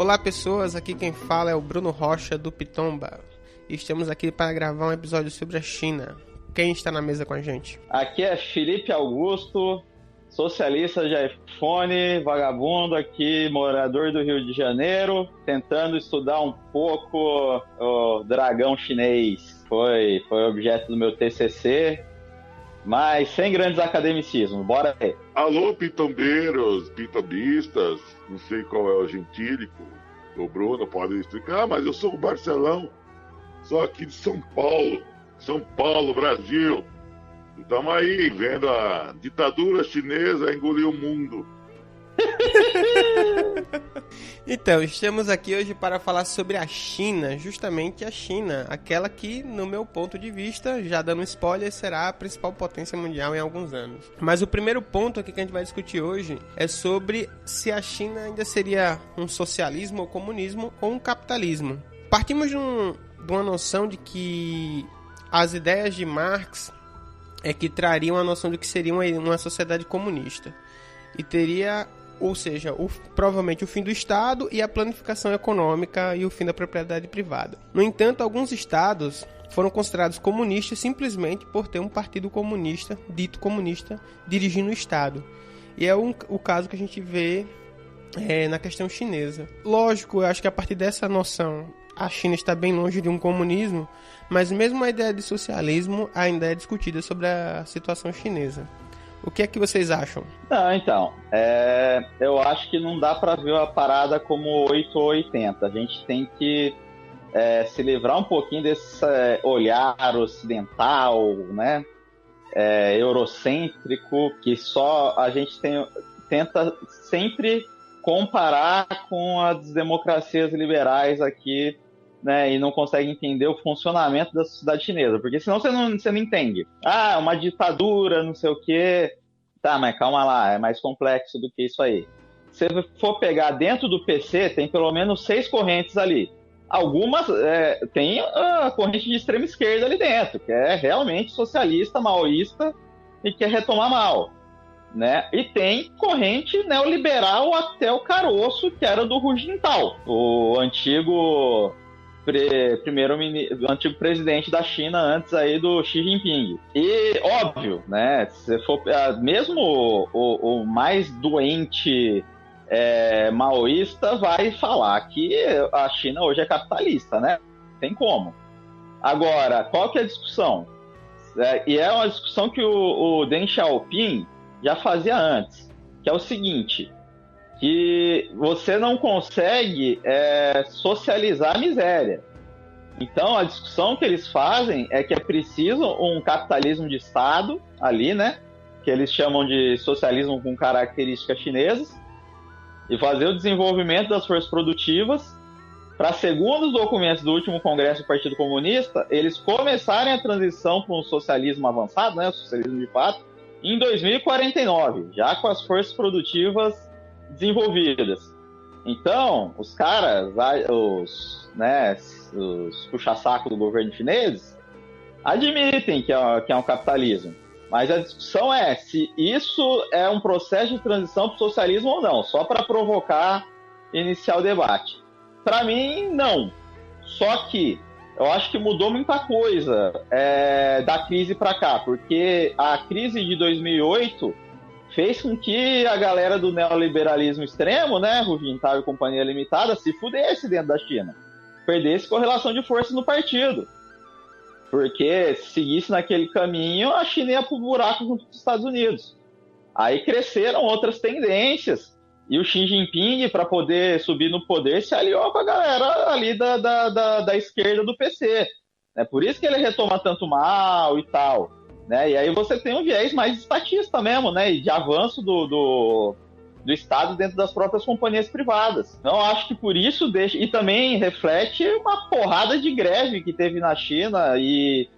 Olá pessoas, aqui quem fala é o Bruno Rocha do Pitomba e estamos aqui para gravar um episódio sobre a China. Quem está na mesa com a gente? Aqui é Felipe Augusto, socialista de iPhone, vagabundo aqui, morador do Rio de Janeiro, tentando estudar um pouco o dragão chinês. Foi objeto do meu TCC, mas sem grandes academicismos. Bora aí. Alô, pitombeiros, pitombistas, não sei qual é o gentílico. O Bruno pode explicar, mas eu sou o Marcelão, sou aqui de São Paulo, Brasil. Estamos aí vendo a ditadura chinesa engolir o mundo. Então, estamos aqui hoje para falar sobre a China, justamente a China, aquela que, no meu ponto de vista, já dando spoiler, será a principal potência mundial em alguns anos. Mas o primeiro ponto aqui que a gente vai discutir hoje é sobre se a China ainda seria um socialismo ou comunismo ou um capitalismo. Partimos de uma noção de que as ideias de Marx é que trariam a noção de que seria uma sociedade comunista e teria, ou seja, provavelmente o fim do Estado e a planificação econômica e o fim da propriedade privada. No entanto, alguns estados foram considerados comunistas simplesmente por ter um partido comunista, dito comunista, dirigindo o Estado. E é o caso que a gente vê na questão chinesa. Lógico, eu acho que a partir dessa noção a China está bem longe de um comunismo, mas mesmo a ideia de socialismo ainda é discutida sobre a situação chinesa. O que é que vocês acham? Não, então, eu acho que não dá para ver a parada como 8 ou 80. A gente tem que se livrar um pouquinho desse olhar ocidental, né, eurocêntrico, que só a gente tenta sempre comparar com as democracias liberais aqui, né, e não consegue entender o funcionamento da sociedade chinesa, porque senão você não entende. Ah, uma ditadura, não sei o quê. Tá, mas calma lá, é mais complexo do que isso aí. Se você for pegar dentro do PC, tem pelo menos 6 correntes ali. Algumas, tem a corrente de extrema esquerda ali dentro, que é realmente socialista, maoísta e quer retomar Mao, né? E tem corrente neoliberal até o caroço, que era do Hu Jintao, o antigo antigo presidente da China antes aí do Xi Jinping. E óbvio, né, se for mesmo o mais doente maoísta vai falar que a China hoje é capitalista, né? Tem como. Agora, qual que é a discussão? E é uma discussão que o Deng Xiaoping já fazia antes, que é o seguinte: que você não consegue socializar a miséria. Então, a discussão que eles fazem é que é preciso um capitalismo de Estado ali, né? Que eles chamam de socialismo com características chinesas, e fazer o desenvolvimento das forças produtivas para, segundo os documentos do último Congresso do Partido Comunista, eles começarem a transição para um socialismo avançado, né? O socialismo de fato, em 2049, já com as forças produtivas desenvolvidas. Então, os caras, os puxa-saco do governo chinês, admitem que é um capitalismo. Mas a discussão é se isso é um processo de transição para o socialismo ou não, só para provocar iniciar o debate. Para mim, não. Só que eu acho que mudou muita coisa da crise para cá, porque a crise de 2008 fez com que a galera do neoliberalismo extremo, né, Hu Jintao e Companhia Limitada, se fudesse dentro da China, perdesse correlação de forças no partido. Porque se seguisse naquele caminho, a China ia pro buraco junto com os Estados Unidos. Aí cresceram outras tendências, e o Xi Jinping, para poder subir no poder, se aliou com a galera ali da esquerda do PC. É por isso que ele retoma tanto Mao e tal. Né? E aí você tem um viés mais estatista mesmo, né? E de avanço do Estado dentro das próprias companhias privadas. Então, acho que por isso deixa... E também reflete uma porrada de greve que teve na China e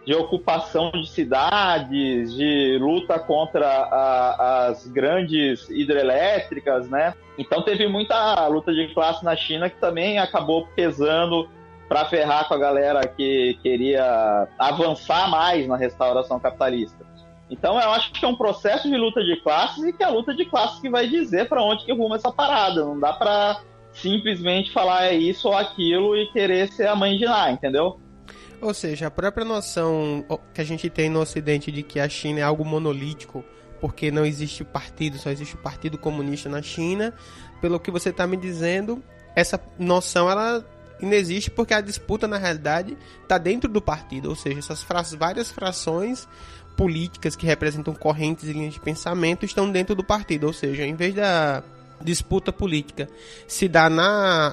de ocupação de cidades, de luta contra as grandes hidrelétricas, né? Então teve muita luta de classe na China que também acabou pesando para ferrar com a galera que queria avançar mais na restauração capitalista. Então eu acho que é um processo de luta de classes e que é a luta de classes que vai dizer para onde que ruma essa parada. Não dá para simplesmente falar é isso ou aquilo e querer ser a mãe de Ná, entendeu? Ou seja, a própria noção que a gente tem no Ocidente de que a China é algo monolítico, porque não existe partido, só existe o Partido Comunista na China, pelo que você está me dizendo, essa noção ela inexiste porque a disputa, na realidade, está dentro do partido, ou seja, essas várias frações políticas que representam correntes e linhas de pensamento estão dentro do partido, ou seja, em vez da disputa política se dá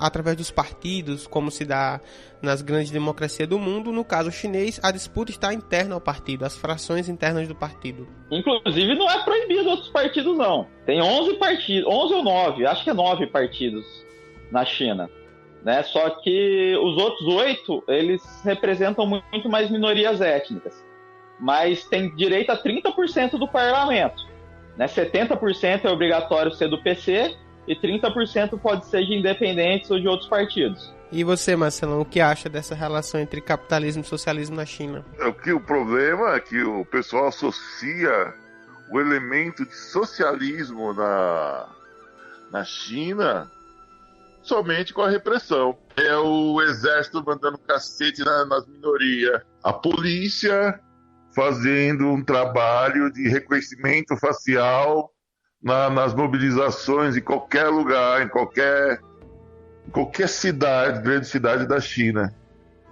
através dos partidos, como se dá nas grandes democracias do mundo, no caso chinês, a disputa está interna ao partido, as frações internas do partido. Inclusive, não é proibido outros partidos, não. Tem 11 partidos, 11 ou 9, acho que é 9 partidos na China, né? Só que os outros 8, eles representam muito mais minorias étnicas, mas tem direito a 30% do parlamento. Né, 70% é obrigatório ser do PC e 30% pode ser de independentes ou de outros partidos. E você, Marcelão, o que acha dessa relação entre capitalismo e socialismo na China? O problema é que o pessoal associa o elemento de socialismo na China somente com a repressão. É o exército mandando cacete nas minorias. A polícia fazendo um trabalho de reconhecimento facial nas mobilizações em qualquer lugar, em qualquer cidade, grande cidade da China.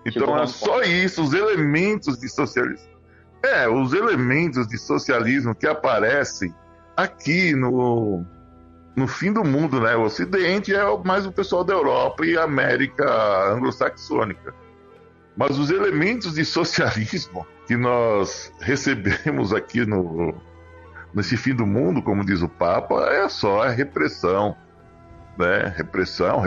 Então é só isso, os elementos de socialismo. Os elementos de socialismo que aparecem aqui no fim do mundo, né? O Ocidente é mais o pessoal da Europa e América anglo-saxônica. Mas os elementos de socialismo que nós recebemos aqui nesse fim do mundo, como diz o Papa, é só a repressão, né? Repressão.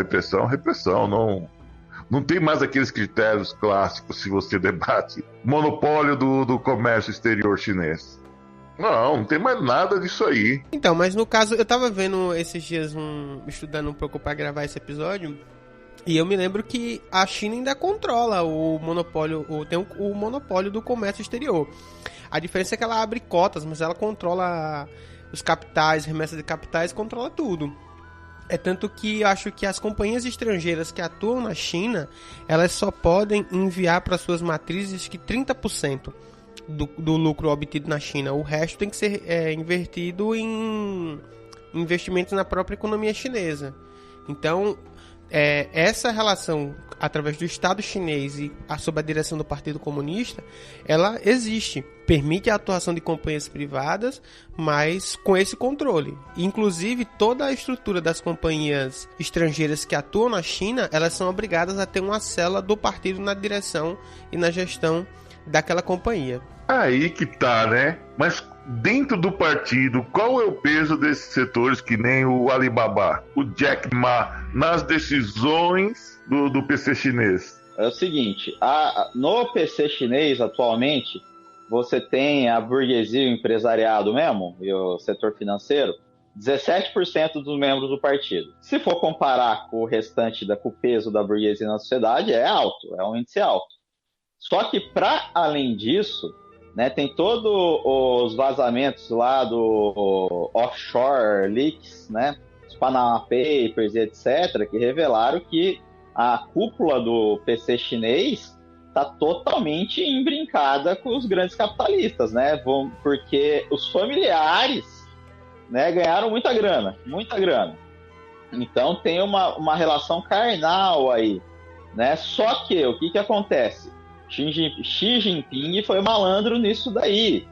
Não tem mais aqueles critérios clássicos se você debate monopólio do comércio exterior chinês. Não tem mais nada disso aí. Então, mas no caso, eu tava vendo esses dias, estudando um pouco para gravar esse episódio, e eu me lembro que a China ainda controla o monopólio, tem o monopólio do comércio exterior. A diferença é que ela abre cotas, mas ela controla os capitais, remessas de capitais, controla tudo. É tanto que eu acho que as companhias estrangeiras que atuam na China, elas só podem enviar para suas matrizes que 30% do lucro obtido na China. O resto tem que ser invertido em investimentos na própria economia chinesa. Então, essa relação através do Estado chinês e sob a direção do Partido Comunista, ela existe. Permite a atuação de companhias privadas, mas com esse controle. Inclusive, toda a estrutura das companhias estrangeiras que atuam na China, elas são obrigadas a ter uma célula do partido na direção e na gestão daquela companhia. Aí que tá, né? Mas dentro do partido, qual é o peso desses setores que nem o Alibaba, o Jack Ma, nas decisões do PC chinês? É o seguinte, no PC chinês atualmente, você tem a burguesia e o empresariado mesmo, e o setor financeiro, 17% dos membros do partido. Se for comparar com o restante, com o peso da burguesia na sociedade, é alto, é um índice alto. Só que, para além disso, né, tem todos os vazamentos lá do offshore leaks, né, os Panama Papers e etc., que revelaram que a cúpula do PC chinês está totalmente embrincada com os grandes capitalistas, né, porque os familiares, né, ganharam muita grana. Então tem uma relação carnal aí, né, só que o que acontece? Xi Jinping foi malandro nisso daí,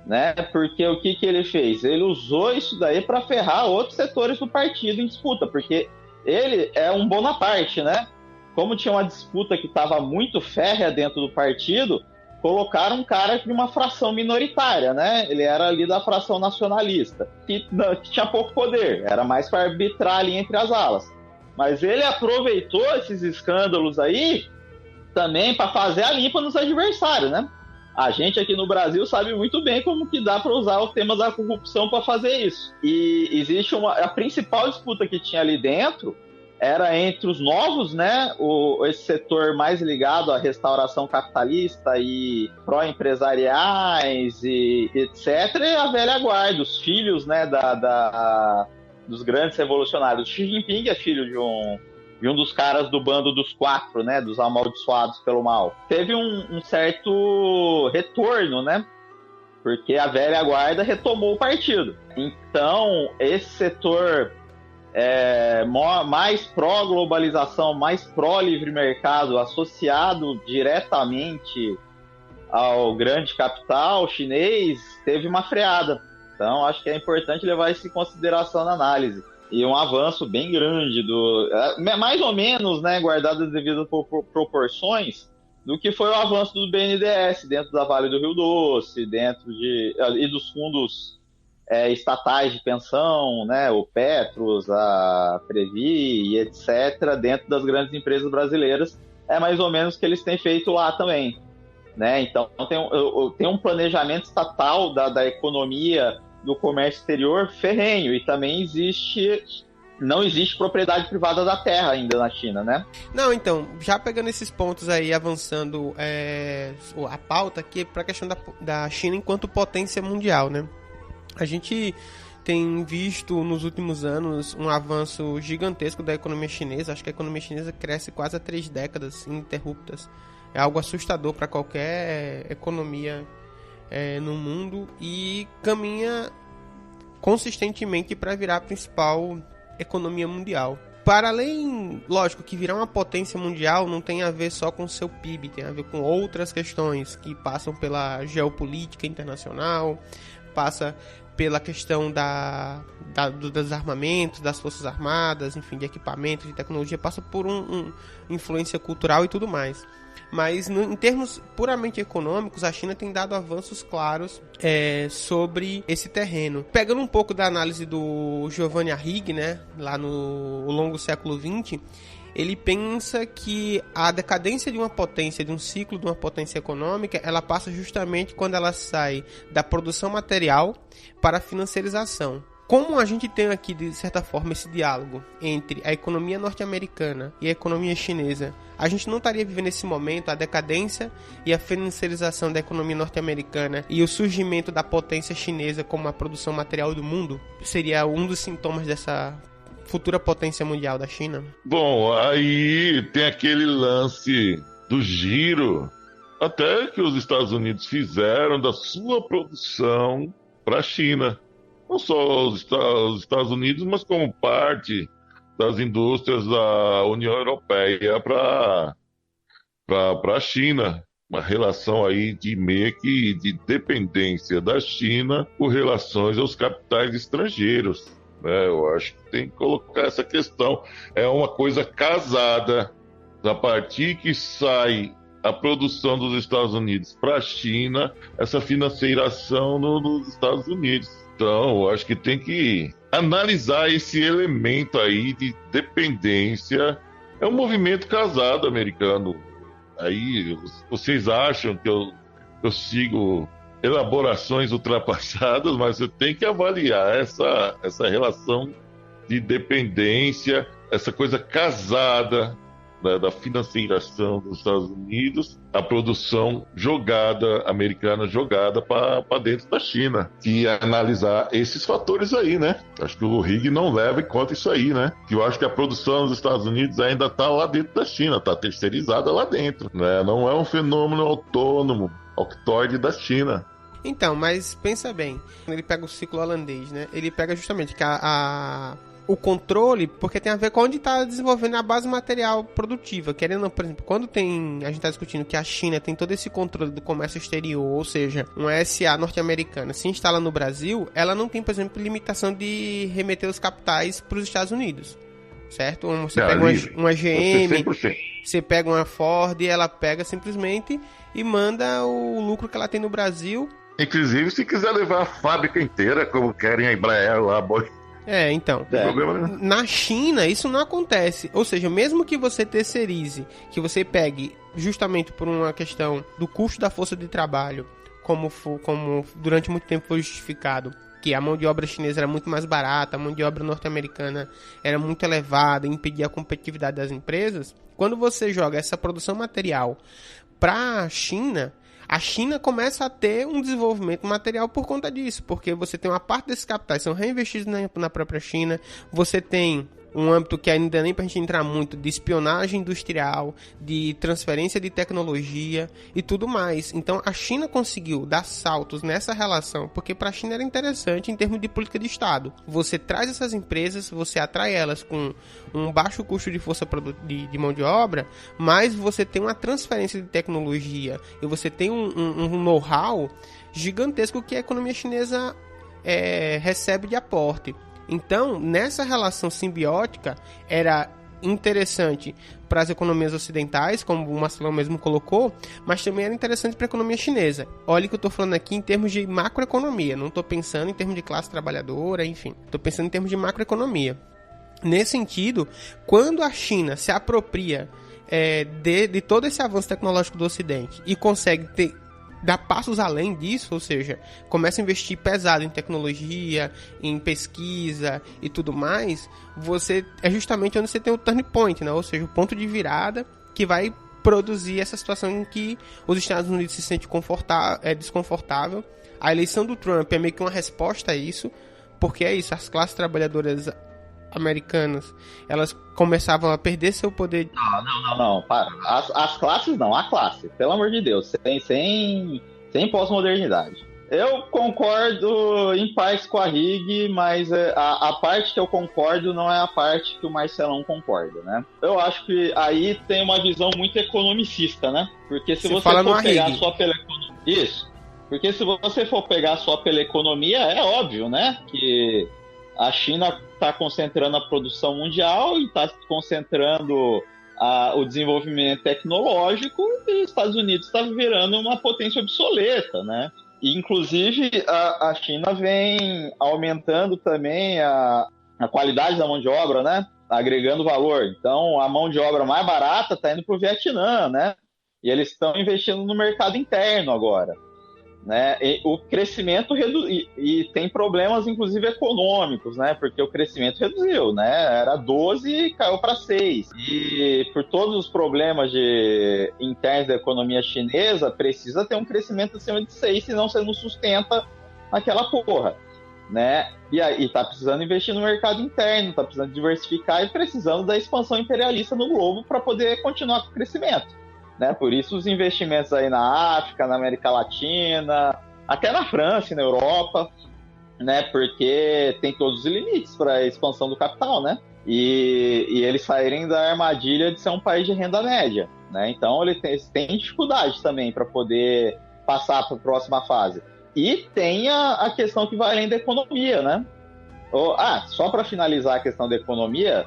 né? Porque o que ele fez? Ele usou isso daí para ferrar outros setores do partido em disputa, porque ele é um Bonaparte, né? Como tinha uma disputa que estava muito férrea dentro do partido, colocaram um cara de uma fração minoritária, né? Ele era ali da fração nacionalista, que tinha pouco poder, era mais para arbitrar ali entre as alas. Mas ele aproveitou esses escândalos aí também para fazer a limpa nos adversários, né? A gente aqui no Brasil sabe muito bem como que dá para usar o tema da corrupção para fazer isso. E existe a principal disputa que tinha ali dentro era entre os novos, né? Esse setor mais ligado à restauração capitalista e pró-empresariais e etc. E a velha guarda, os filhos, né? dos grandes revolucionários. Xi Jinping é filho de um dos caras do bando dos 4, né, dos amaldiçoados pelo mal. Teve um certo retorno, né, porque a velha guarda retomou o partido. Então, esse setor mais pró-globalização, mais pró-livre mercado, associado diretamente ao grande capital chinês, teve uma freada. Então, acho que é importante levar isso em consideração na análise. E um avanço bem grande, mais ou menos, né, guardado as devidas proporções, do que foi o avanço do BNDES dentro da Vale do Rio Doce, e dos fundos estatais de pensão, né, o Petros, a Previ e etc., dentro das grandes empresas brasileiras, é mais ou menos o que eles têm feito lá também. Né? Então, tem um planejamento estatal da economia, do comércio exterior ferrenho, e também não existe propriedade privada da terra ainda na China, né? Não, então, já pegando esses pontos aí, avançando a pauta aqui para a questão da China enquanto potência mundial, né? A gente tem visto nos últimos anos um avanço gigantesco da economia chinesa. Acho que a economia chinesa cresce quase há 3 décadas ininterruptas. É algo assustador para qualquer economia no mundo e caminha consistentemente para virar a principal economia mundial. Para além, lógico, que virar uma potência mundial não tem a ver só com o seu PIB, tem a ver com outras questões que passam pela geopolítica internacional, passa pela questão dos armamentos, das forças armadas, enfim, de equipamentos, de tecnologia, passa por influência cultural e tudo mais. Mas em termos puramente econômicos, a China tem dado avanços claros sobre esse terreno. Pegando um pouco da análise do Giovanni Arrighi, né, lá no longo século XX, ele pensa que a decadência de uma potência, de um ciclo de uma potência econômica, ela passa justamente quando ela sai da produção material para a financiarização. Como a gente tem aqui, de certa forma, esse diálogo entre a economia norte-americana e a economia chinesa, a gente não estaria vivendo nesse momento a decadência e a financiarização da economia norte-americana e o surgimento da potência chinesa como a produção material do mundo? Seria um dos sintomas dessa futura potência mundial da China? Bom, aí tem aquele lance do giro, até que os Estados Unidos fizeram da sua produção para a China. Não só os Estados Unidos, mas como parte das indústrias da União Europeia para a China. Uma relação aí meio que de dependência da China com relações aos capitais estrangeiros. Né? Eu acho que tem que colocar essa questão. É uma coisa casada. A partir que sai a produção dos Estados Unidos para a China, essa financiação nos Estados Unidos. Então, eu acho que tem que analisar esse elemento aí de dependência. É um movimento casado americano. Aí, vocês acham que eu sigo elaborações ultrapassadas, mas você tem que avaliar essa relação de dependência, essa coisa casada da financiação dos Estados Unidos, a produção americana jogada para dentro da China. E analisar esses fatores aí, né? Acho que o Rig não leva em conta isso aí, né? Que eu acho que a produção dos Estados Unidos ainda está lá dentro da China, está terceirizada lá dentro, né? Não é um fenômeno autônomo, octoide da China. Então, mas pensa bem, ele pega o ciclo holandês, né? Ele pega justamente que o controle, porque tem a ver com onde está desenvolvendo a base material produtiva. Querendo, por exemplo, quando a gente está discutindo que a China tem todo esse controle do comércio exterior, ou seja, uma SA norte-americana se instala no Brasil, ela não tem, por exemplo, limitação de remeter os capitais para os Estados Unidos, certo? Você pega uma GM, você pega uma Ford, ela pega simplesmente e manda o lucro que ela tem no Brasil. Inclusive, se quiser levar a fábrica inteira, como querem a Embraer lá, então, na China isso não acontece, ou seja, mesmo que você terceirize, que você pegue justamente por uma questão do custo da força de trabalho, como durante muito tempo foi justificado, que a mão de obra chinesa era muito mais barata, a mão de obra norte-americana era muito elevada, impedia a competitividade das empresas. Quando você joga essa produção material para a China, A China começa a ter um desenvolvimento material por conta disso, porque você tem uma parte desses capitais que são reinvestidos na própria China, você tem um âmbito que ainda nem pra gente entrar muito, de espionagem industrial, de transferência de tecnologia e tudo mais. Então a China conseguiu dar saltos nessa relação, porque para a China era interessante em termos de política de Estado. Você traz essas empresas, você atrai elas com um baixo custo de força de mão de obra, mas você tem uma transferência de tecnologia e você tem um know-how gigantesco que a economia chinesa recebe de aporte. Então, nessa relação simbiótica, era interessante para as economias ocidentais, como o Marcelão mesmo colocou, mas também era interessante para a economia chinesa. Olha que eu estou falando aqui em termos de macroeconomia, não estou pensando em termos de classe trabalhadora, enfim. Estou pensando em termos de macroeconomia. Nesse sentido, quando a China se apropria de todo esse avanço tecnológico do Ocidente e consegue dar passos além disso, ou seja, começa a investir pesado em tecnologia, em pesquisa e tudo mais, é justamente onde você tem o turning point, né? Ou seja, o ponto de virada que vai produzir essa situação em que os Estados Unidos se sentem desconfortável. A eleição do Trump é meio que uma resposta a isso, porque é isso, as classes trabalhadoras americanas, elas começavam a perder seu poder. Não. Para. As classes não, a classe. Pelo amor de Deus, sem pós-modernidade. Eu concordo em parte com a Rig, mas a parte que eu concordo não é a parte que o Marcelão concorda, né? Eu acho que aí tem uma visão muito economicista, né? Porque se você for pegar só pela economia... Isso. Porque se você for pegar só pela economia, é óbvio, né? Que a China está concentrando a produção mundial e está concentrando o desenvolvimento tecnológico, e os Estados Unidos está virando uma potência obsoleta, né? E, inclusive, a China vem aumentando também a qualidade da mão de obra, né? Agregando valor. Então, a mão de obra mais barata está indo para o Vietnã, né? E eles estão investindo no mercado interno agora. Né? E o crescimento e tem problemas, inclusive, econômicos, né? Porque o crescimento reduziu, né? Era 12 e caiu para 6. E por todos os problemas internos da economia chinesa, precisa ter um crescimento acima de 6, senão você não sustenta aquela porra, né? E tá precisando investir no mercado interno, tá precisando diversificar e precisando da expansão imperialista no globo para poder continuar com o crescimento. Né? Por isso os investimentos aí na África, na América Latina, até na França e na Europa, né? Porque tem todos os limites para a expansão do capital, né? E eles saírem da armadilha de ser um país de renda média, né? Então eles têm dificuldade também para poder passar para a próxima fase. E tem a questão que vai além da economia, né? Só para finalizar a questão da economia,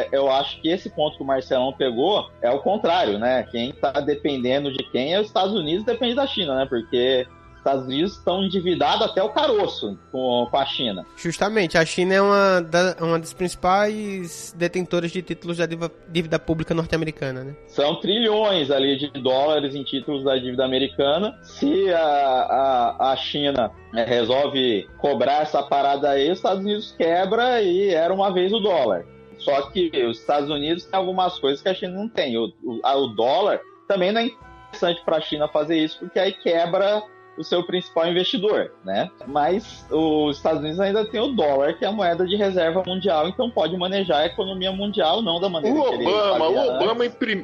eu acho que esse ponto que o Marcelão pegou é o contrário, né? Quem está dependendo de quem é os Estados Unidos, depende da China, né? Porque os Estados Unidos estão endividados até o caroço com a China. Justamente, a China é uma das principais detentoras de títulos da dívida pública norte-americana, né? São trilhões ali de dólares em títulos da dívida americana. Se a China resolve cobrar essa parada aí, os Estados Unidos quebra e era uma vez o dólar. Só que os Estados Unidos tem algumas coisas que a China não tem. O dólar também não é interessante para a China fazer isso, porque aí quebra o seu principal investidor, né? Mas os Estados Unidos ainda tem o dólar, que é a moeda de reserva mundial, então pode manejar a economia mundial, não da maneira que ele fazia.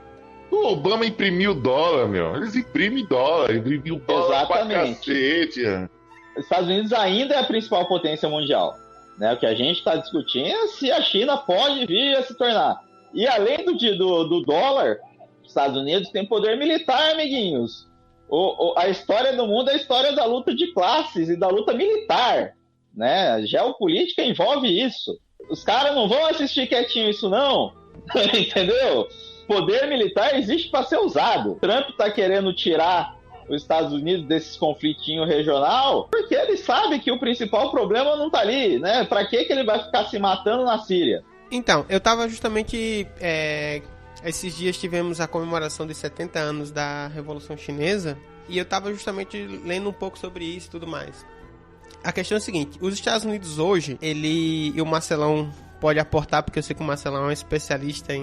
O Obama imprimiu dólar, meu. Eles imprimem dólar, imprimiu dólar pra cacete. Os Estados Unidos ainda é a principal potência mundial, né? O que a gente está discutindo é se a China pode vir a se tornar. E além do dólar, os Estados Unidos têm poder militar, amiguinhos. A história do mundo é a história da luta de classes e da luta militar, né? A geopolítica envolve isso. Os caras não vão assistir quietinho isso, não. Entendeu? Poder militar existe para ser usado. Trump tá querendo tirar os Estados Unidos desses conflitinhos regional, porque ele sabe que o principal problema não tá ali, né? Para que ele vai ficar se matando na Síria? Então, eu tava justamente... Esses dias tivemos a comemoração de 70 anos da Revolução Chinesa e eu estava justamente lendo um pouco sobre isso e tudo mais. A questão é a seguinte, os Estados Unidos hoje, e o Marcelão pode aportar, porque eu sei que o Marcelo é um especialista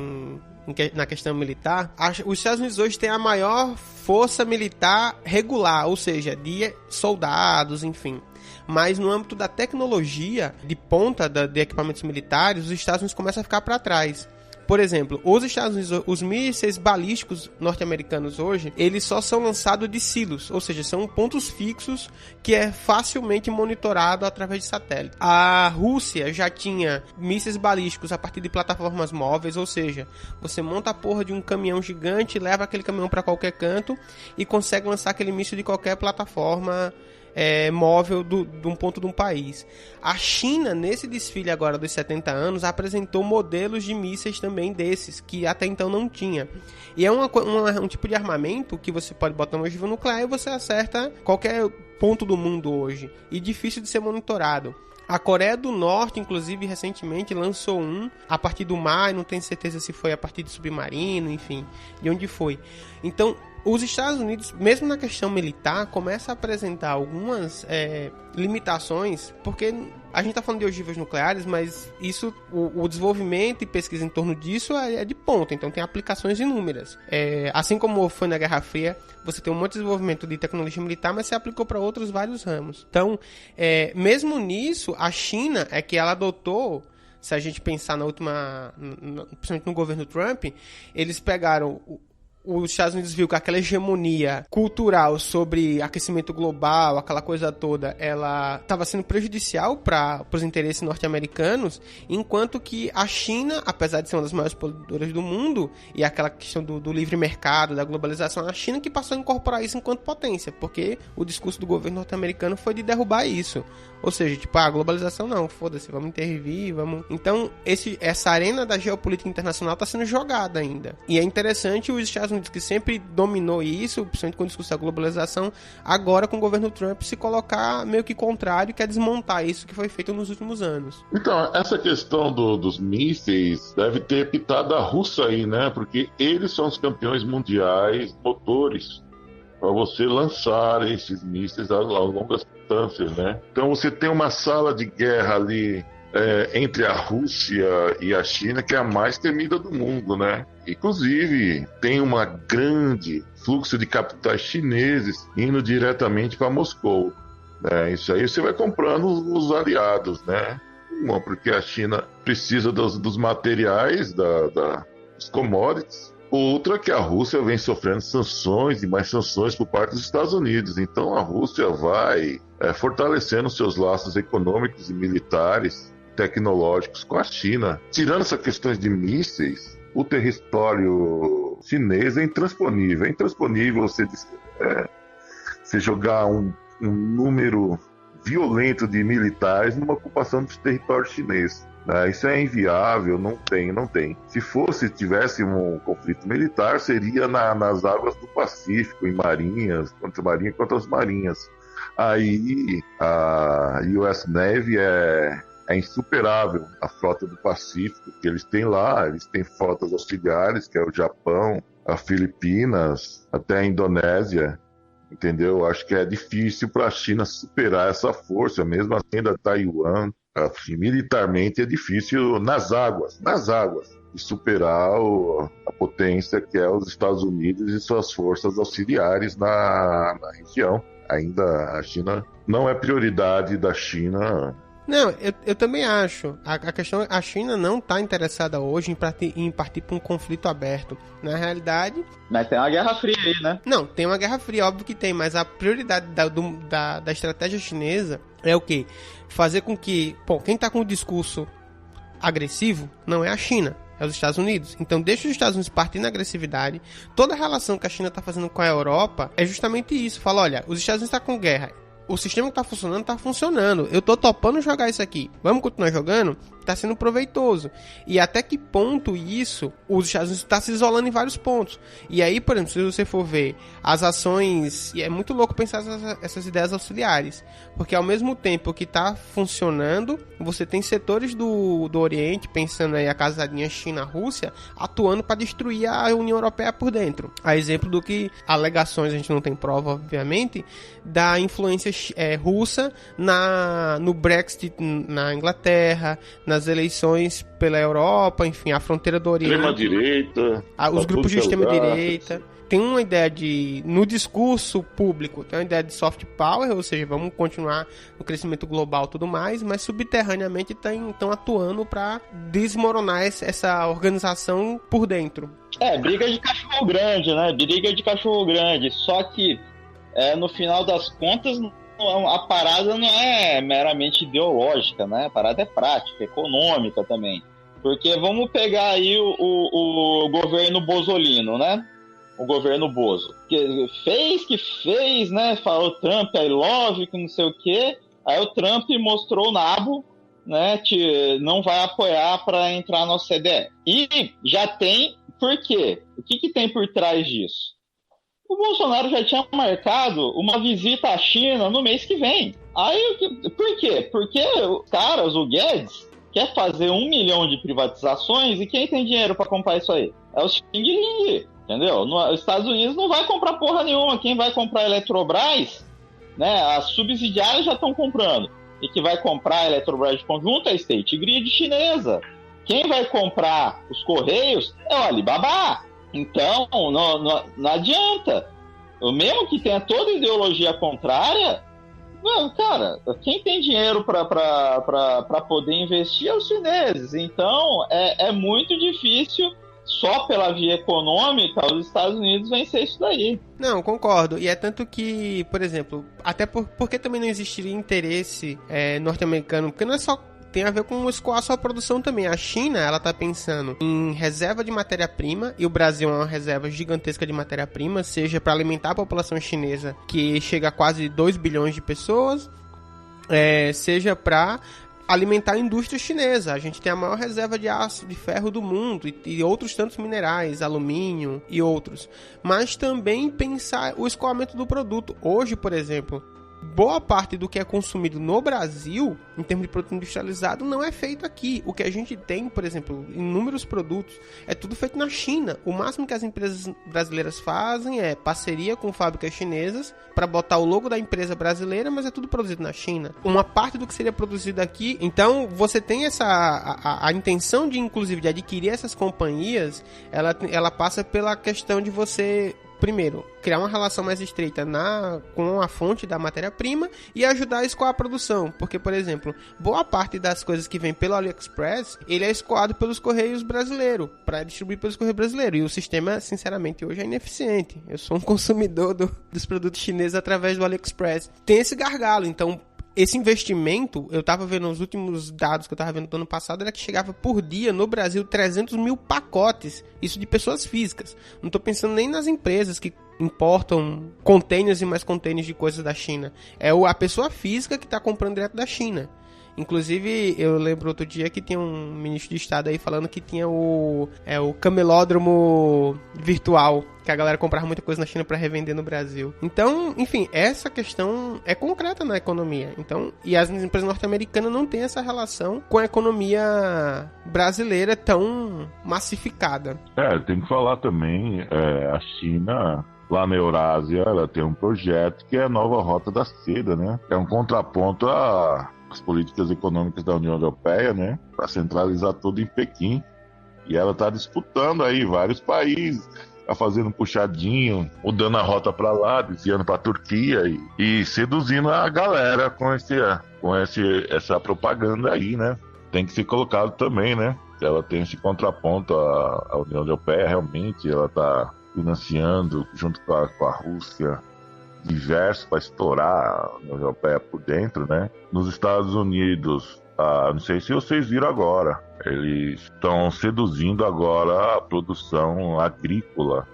na questão militar. Os Estados Unidos hoje têm a maior força militar regular, ou seja, de soldados, enfim. Mas no âmbito da tecnologia de ponta de equipamentos militares, os Estados Unidos começam a ficar para trás. Por exemplo, os Estados Unidos, os mísseis balísticos norte-americanos hoje, eles só são lançados de silos, ou seja, são pontos fixos que é facilmente monitorado através de satélite. A Rússia já tinha mísseis balísticos a partir de plataformas móveis, ou seja, você monta a porra de um caminhão gigante, leva aquele caminhão para qualquer canto e consegue lançar aquele míssil de qualquer plataforma móvel de um ponto de um país. A China, nesse desfile agora dos 70 anos, apresentou modelos de mísseis também desses, que até então não tinha. E é um tipo de armamento que você pode botar uma ogiva nuclear e você acerta qualquer ponto do mundo hoje. E difícil de ser monitorado. A Coreia do Norte, inclusive, recentemente lançou a partir do mar, não tenho certeza se foi a partir de submarino, enfim, de onde foi. Então, os Estados Unidos, mesmo na questão militar, começa a apresentar algumas limitações, porque a gente está falando de ogivas nucleares, mas isso, o desenvolvimento e pesquisa em torno disso é de ponta, então tem aplicações inúmeras. Assim como foi na Guerra Fria, você tem um monte de desenvolvimento de tecnologia militar, mas se aplicou para outros vários ramos. Então, mesmo nisso, a China é que ela adotou, se a gente pensar principalmente no governo Trump, eles pegaram os Estados Unidos viu que aquela hegemonia cultural sobre aquecimento global, aquela coisa toda, ela estava sendo prejudicial para os interesses norte-americanos, enquanto que a China, apesar de ser uma das maiores poluidoras do mundo, e aquela questão do livre mercado, da globalização, a China que passou a incorporar isso enquanto potência, porque o discurso do governo norte-americano foi de derrubar isso. Ou seja, tipo, a globalização não, foda-se, vamos intervir, vamos... Então, essa arena da geopolítica internacional está sendo jogada ainda. E é interessante os Estados Unidos, que sempre dominou isso, principalmente com o discurso da globalização, agora com o governo Trump se colocar meio que contrário, que é desmontar isso que foi feito nos últimos anos. Então, essa questão dos mísseis deve ter pitado a Rússia aí, né? Porque eles são os campeões mundiais motores para você lançar esses mísseis a longas distâncias, né? Então você tem uma sala de guerra ali entre a Rússia e a China, que é a mais temida do mundo, né? Inclusive, tem um grande fluxo de capitais chineses indo diretamente para Moscou, né? Isso aí você vai comprando os aliados, né? Uma, porque a China precisa dos materiais, dos commodities. Outra, que a Rússia vem sofrendo sanções e mais sanções por parte dos Estados Unidos. Então a Rússia vai fortalecendo seus laços econômicos e militares, tecnológicos com a China. Tirando essas questões de mísseis, o território chinês é intransponível. É intransponível você jogar um número violento de militares numa ocupação do território chinês. Isso é inviável, não tem. Se tivesse um conflito militar, seria nas águas do Pacífico, em marinhas, contra as marinhas. Aí a US Navy é insuperável, a frota do Pacífico que eles têm lá. Eles têm frotas auxiliares, que é o Japão, a Filipinas, até a Indonésia, entendeu? Acho que é difícil para a China superar essa força, mesmo assim da Taiwan. Assim, militarmente é difícil nas águas, de superar a potência que é os Estados Unidos e suas forças auxiliares na região. Ainda a China não é prioridade da China. Não, eu também acho. A questão, a China não está interessada hoje em partir para um conflito aberto. Na realidade... Mas tem uma guerra fria aí, né? Não, tem uma guerra fria, óbvio que tem, mas a prioridade da estratégia chinesa é o quê? Fazer com que... Bom, quem está com o discurso agressivo não é a China, é os Estados Unidos. Então deixa os Estados Unidos partir na agressividade. Toda a relação que a China está fazendo com a Europa é justamente isso. Fala, olha, os Estados Unidos estão com guerra. O sistema que tá funcionando. Eu tô topando jogar isso aqui. Vamos continuar jogando? Tá sendo proveitoso. E até que ponto isso, os Estados Unidos tá se isolando em vários pontos. E aí, por exemplo, se você for ver as ações... E é muito louco pensar essas ideias auxiliares. Porque ao mesmo tempo que tá funcionando, você tem setores do Oriente, pensando aí a casadinha China-Rússia, atuando para destruir a União Europeia por dentro. A exemplo do que alegações, a gente não tem prova, obviamente, da influência russa no Brexit na Inglaterra, nas das eleições pela Europa, enfim, a fronteira do Oriente. Extrema-direita. Os grupos de extrema-direita. Tem uma ideia no discurso público, tem uma ideia de soft power, ou seja, vamos continuar no crescimento global e tudo mais, mas subterraneamente estão atuando para desmoronar essa organização por dentro. Briga de cachorro grande, né? Briga de cachorro grande. Só que, no final das contas, a parada não é meramente ideológica, né? A parada é prática, econômica também. Porque vamos pegar aí o governo Bozolino, né? O governo Bozo. Que fez, né? Falou Trump, I love, que não sei o quê. Aí o Trump mostrou o nabo, né? Que não vai apoiar para entrar na OCDE. E já tem... Por quê? O que tem por trás disso? O Bolsonaro já tinha marcado uma visita à China no mês que vem. Aí, por quê? Porque os caras, o Guedes, quer fazer 1 milhão de privatizações e quem tem dinheiro para comprar isso aí? É o Xing Ling, entendeu? Os Estados Unidos não vai comprar porra nenhuma. Quem vai comprar a Eletrobras, né? As subsidiárias já estão comprando. E que vai comprar a Eletrobras de conjunto é a State Grid chinesa. Quem vai comprar os Correios é o Alibaba. Então, não adianta. Mesmo que tenha toda ideologia contrária, cara, quem tem dinheiro para poder investir é os chineses. Então, é muito difícil, só pela via econômica, os Estados Unidos vencer isso daí. Não, concordo. E é tanto que, por exemplo, até porque também não existiria interesse norte-americano, porque não é só... Tem a ver com escoar a sua produção também. A China, ela tá pensando em reserva de matéria-prima, e o Brasil é uma reserva gigantesca de matéria-prima, seja para alimentar a população chinesa, que chega a quase 2 bilhões de pessoas, seja para alimentar a indústria chinesa. A gente tem a maior reserva de aço, de ferro do mundo, e outros tantos minerais, alumínio e outros. Mas também pensar o escoamento do produto. Hoje, por exemplo... Boa parte do que é consumido no Brasil, em termos de produto industrializado, não é feito aqui. O que a gente tem, por exemplo, inúmeros produtos, é tudo feito na China. O máximo que as empresas brasileiras fazem é parceria com fábricas chinesas para botar o logo da empresa brasileira, mas é tudo produzido na China. Uma parte do que seria produzido aqui, então você tem a intenção de, inclusive, de adquirir essas companhias, ela passa pela questão de você... Primeiro, criar uma relação mais estreita com a fonte da matéria-prima e ajudar a escoar a produção. Porque, por exemplo, boa parte das coisas que vem pelo AliExpress, ele é escoado pelos Correios brasileiros, para distribuir pelos Correios brasileiros. E o sistema, sinceramente, hoje é ineficiente. Eu sou um consumidor dos produtos chineses através do AliExpress. Tem esse gargalo, então... Esse investimento, eu tava vendo os últimos dados que eu tava vendo do ano passado, era que chegava por dia no Brasil 300 mil pacotes, isso de pessoas físicas. Não tô pensando nem nas empresas que importam containers e mais containers de coisas da China. É a pessoa física que tá comprando direto da China. Inclusive, eu lembro outro dia que tinha um ministro de Estado aí falando que tinha o camelódromo virtual, que a galera comprava muita coisa na China para revender no Brasil. Então, enfim, essa questão é concreta na economia. Então, e as empresas norte-americanas não têm essa relação com a economia brasileira tão massificada. Tem que falar também, a China... Lá na Eurásia, ela tem um projeto que é a nova Rota da Seda, né? É um contraponto às políticas econômicas da União Europeia, né? Para centralizar tudo em Pequim. E ela está disputando aí vários países, tá fazendo um puxadinho, mudando a rota para lá, desviando para a Turquia e seduzindo a galera com essa propaganda aí, né? Tem que ser colocado também, né? Ela tem esse contraponto à União Europeia, realmente, ela está financiando, junto com a Rússia, diversos para estourar a União Europeia por dentro, né? Nos Estados Unidos, não sei se vocês viram agora, eles estão seduzindo agora a produção agrícola,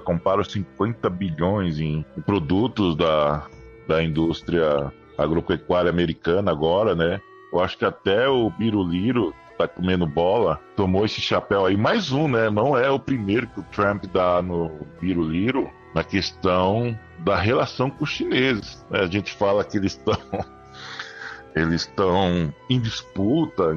compara os 50 bilhões em produtos da indústria agropecuária americana agora, né? Eu acho que até o Biruliro tá comendo bola, tomou esse chapéu aí, mais um, né? Não é o primeiro que o Trump dá no Biruliro na questão da relação com os chineses, né? A gente fala que eles estão em disputa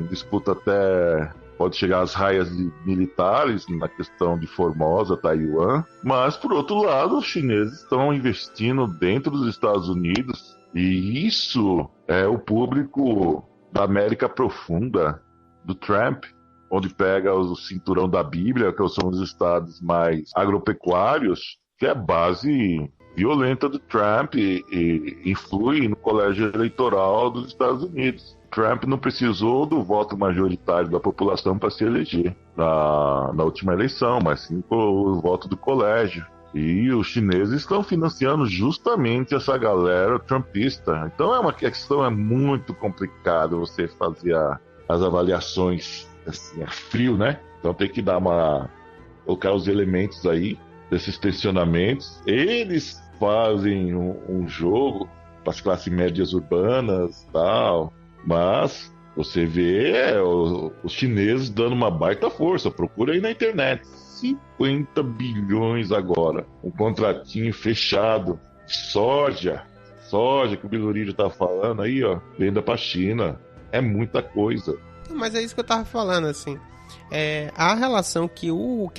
até pode chegar às raias militares na questão de Formosa, Taiwan, mas por outro lado os chineses estão investindo dentro dos Estados Unidos e isso é o público da América Profunda. do Trump, onde pega o cinturão da Bíblia, que são os estados mais agropecuários, que é a base violenta do Trump e influi no colégio eleitoral dos Estados Unidos. Trump não precisou do voto majoritário da população para se eleger na última eleição, mas sim o voto do colégio. E os chineses estão financiando justamente essa galera trumpista. Então é uma questão muito complicada você fazer as avaliações assim, a frio, né? Então tem que colocar os elementos aí desses tensionamentos. Eles fazem um jogo para as classes médias urbanas e tal, mas você vê os chineses dando uma baita força. Procura aí na internet. 50 bilhões agora. Um contratinho fechado. Soja que o Bilurídio tá falando aí, ó. Venda pra China. É muita coisa. Mas é isso que eu tava falando, assim. A relação que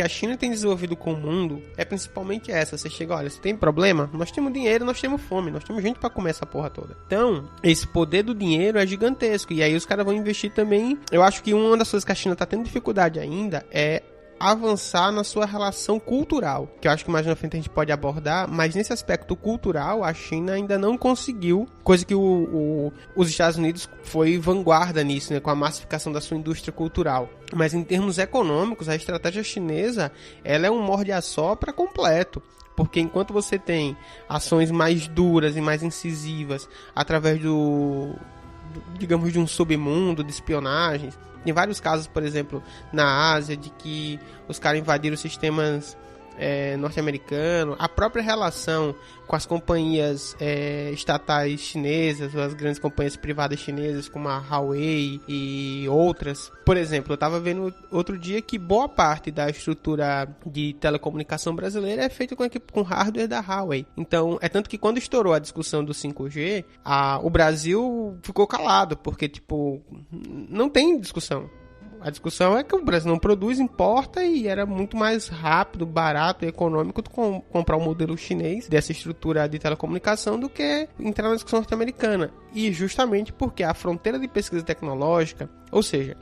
a China tem desenvolvido com o mundo é principalmente essa. Você chega, olha, você tem problema? Nós temos dinheiro, nós temos fome, nós temos gente pra comer essa porra toda. Então, esse poder do dinheiro é gigantesco. E aí os caras vão investir também. Eu acho que uma das coisas que a China tá tendo dificuldade ainda é avançar na sua relação cultural, que eu acho que mais na frente a gente pode abordar, mas nesse aspecto cultural a China ainda não conseguiu, coisa que os Estados Unidos foi vanguarda nisso, né, com a massificação da sua indústria cultural. Mas em termos econômicos, a estratégia chinesa, ela é um morde-a-sopra completo. Porque enquanto você tem ações mais duras e mais incisivas através digamos, de um submundo de espionagem. Tem vários casos, por exemplo, na Ásia, de que os caras invadiram sistemas norte-americanos. A própria relação com as companhias estatais chinesas, ou as grandes companhias privadas chinesas, como a Huawei e outras. Por exemplo, eu estava vendo outro dia que boa parte da estrutura de telecomunicação brasileira é feita com hardware da Huawei. Então, é tanto que quando estourou a discussão do 5G, o Brasil ficou calado, porque, tipo, não tem discussão. A discussão é que o Brasil não produz, importa, e era muito mais rápido, barato e econômico comprar um modelo chinês dessa estrutura de telecomunicação do que entrar na discussão norte-americana. E justamente porque a fronteira de pesquisa tecnológica, ou seja,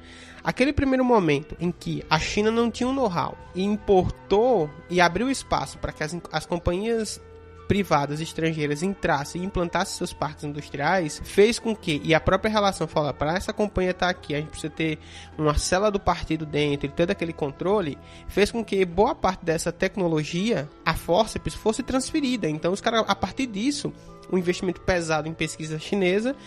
aquele primeiro momento em que a China não tinha um know-how e importou e abriu espaço para que as companhias privadas estrangeiras entrassem e implantassem seus parques industriais, fez com que, e a própria relação fala, para essa companhia estar aqui, a gente precisa ter uma célula do partido dentro e todo aquele controle, fez com que boa parte dessa tecnologia, a forceps, fosse transferida. Então os caras, a partir disso, um investimento pesado em pesquisa chinesa,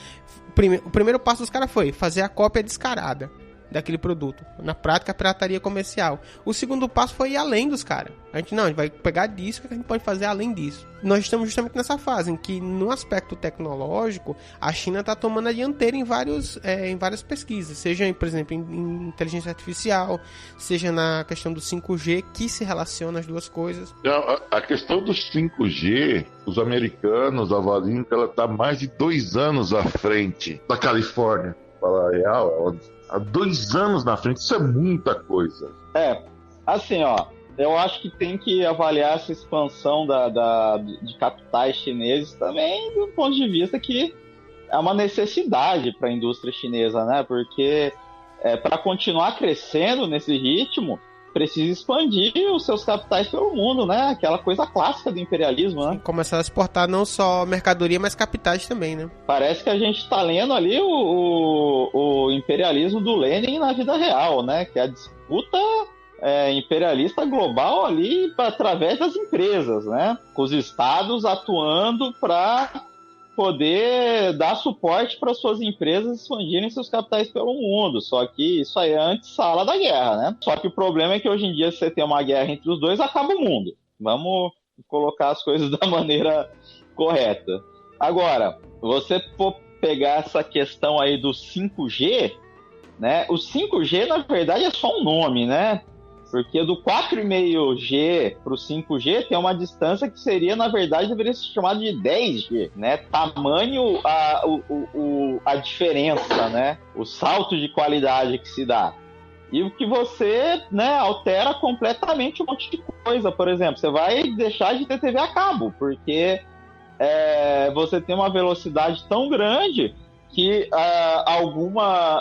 o primeiro passo dos caras foi fazer a cópia descarada daquele produto. Na prática, a pirataria comercial. O segundo passo foi ir além dos caras. A gente vai pegar disso, o que a gente pode fazer além disso. Nós estamos justamente nessa fase em que, no aspecto tecnológico, a China está tomando a dianteira em várias pesquisas, seja, por exemplo, em inteligência artificial, seja na questão do 5G, que se relaciona as duas coisas. A questão do 5G, os americanos avaliam que ela está mais de 2 anos à frente da Califórnia. Fala real, há 2 anos na frente, isso é muita coisa. Assim, eu acho que tem que avaliar essa expansão de capitais chineses também do ponto de vista que é uma necessidade para a indústria chinesa, né? Porque para continuar crescendo nesse ritmo, precisa expandir os seus capitais pelo mundo, né? Aquela coisa clássica do imperialismo, né? Começar a exportar não só mercadoria, mas capitais também, né? Parece que a gente está lendo ali o imperialismo do Lenin na vida real, né? Que é a disputa imperialista global ali através das empresas, né? Com os estados atuando para poder dar suporte para suas empresas expandirem seus capitais pelo mundo. Só que isso aí é antessala da guerra, né? Só que o problema é que hoje em dia, se você tem uma guerra entre os dois, acaba o mundo. Vamos colocar as coisas da maneira correta. Agora, você for pegar essa questão aí do 5G, né? O 5G, na verdade, é só um nome, né? Porque do 4,5G para o 5G tem uma distância que seria, na verdade, deveria ser chamada de 10G, né? Tamanho a diferença, né? O salto de qualidade que se dá. E o que você, né, altera completamente um monte de coisa. Por exemplo, você vai deixar de ter TV a cabo, porque você tem uma velocidade tão grande que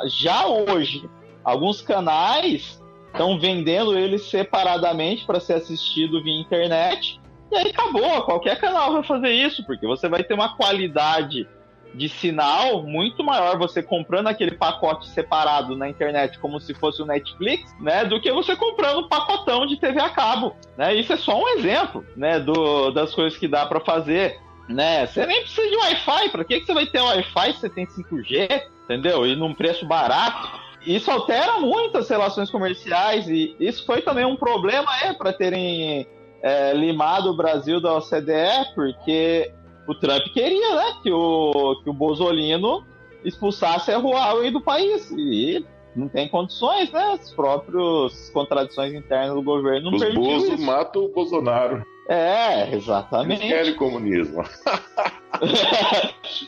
já hoje Alguns canais estão vendendo ele separadamente para ser assistido via internet, e aí acabou, qualquer canal vai fazer isso, porque você vai ter uma qualidade de sinal muito maior você comprando aquele pacote separado na internet como se fosse o Netflix, né, do que você comprando um pacotão de TV a cabo, né? Isso é só um exemplo, né, das coisas que dá para fazer, né? Você nem precisa de Wi-Fi, para que você vai ter Wi-Fi se você tem 5G, entendeu? E num preço barato. Isso altera muito as relações comerciais, e isso foi também um problema para terem limado o Brasil da OCDE, porque o Trump queria, né, que o Bolsonaro expulsasse a Huawei do país, e não tem condições, né? As próprias contradições internas do governo não permitem isso. Os Bozo matam o Bolsonaro. Exatamente. Eles querem comunismo.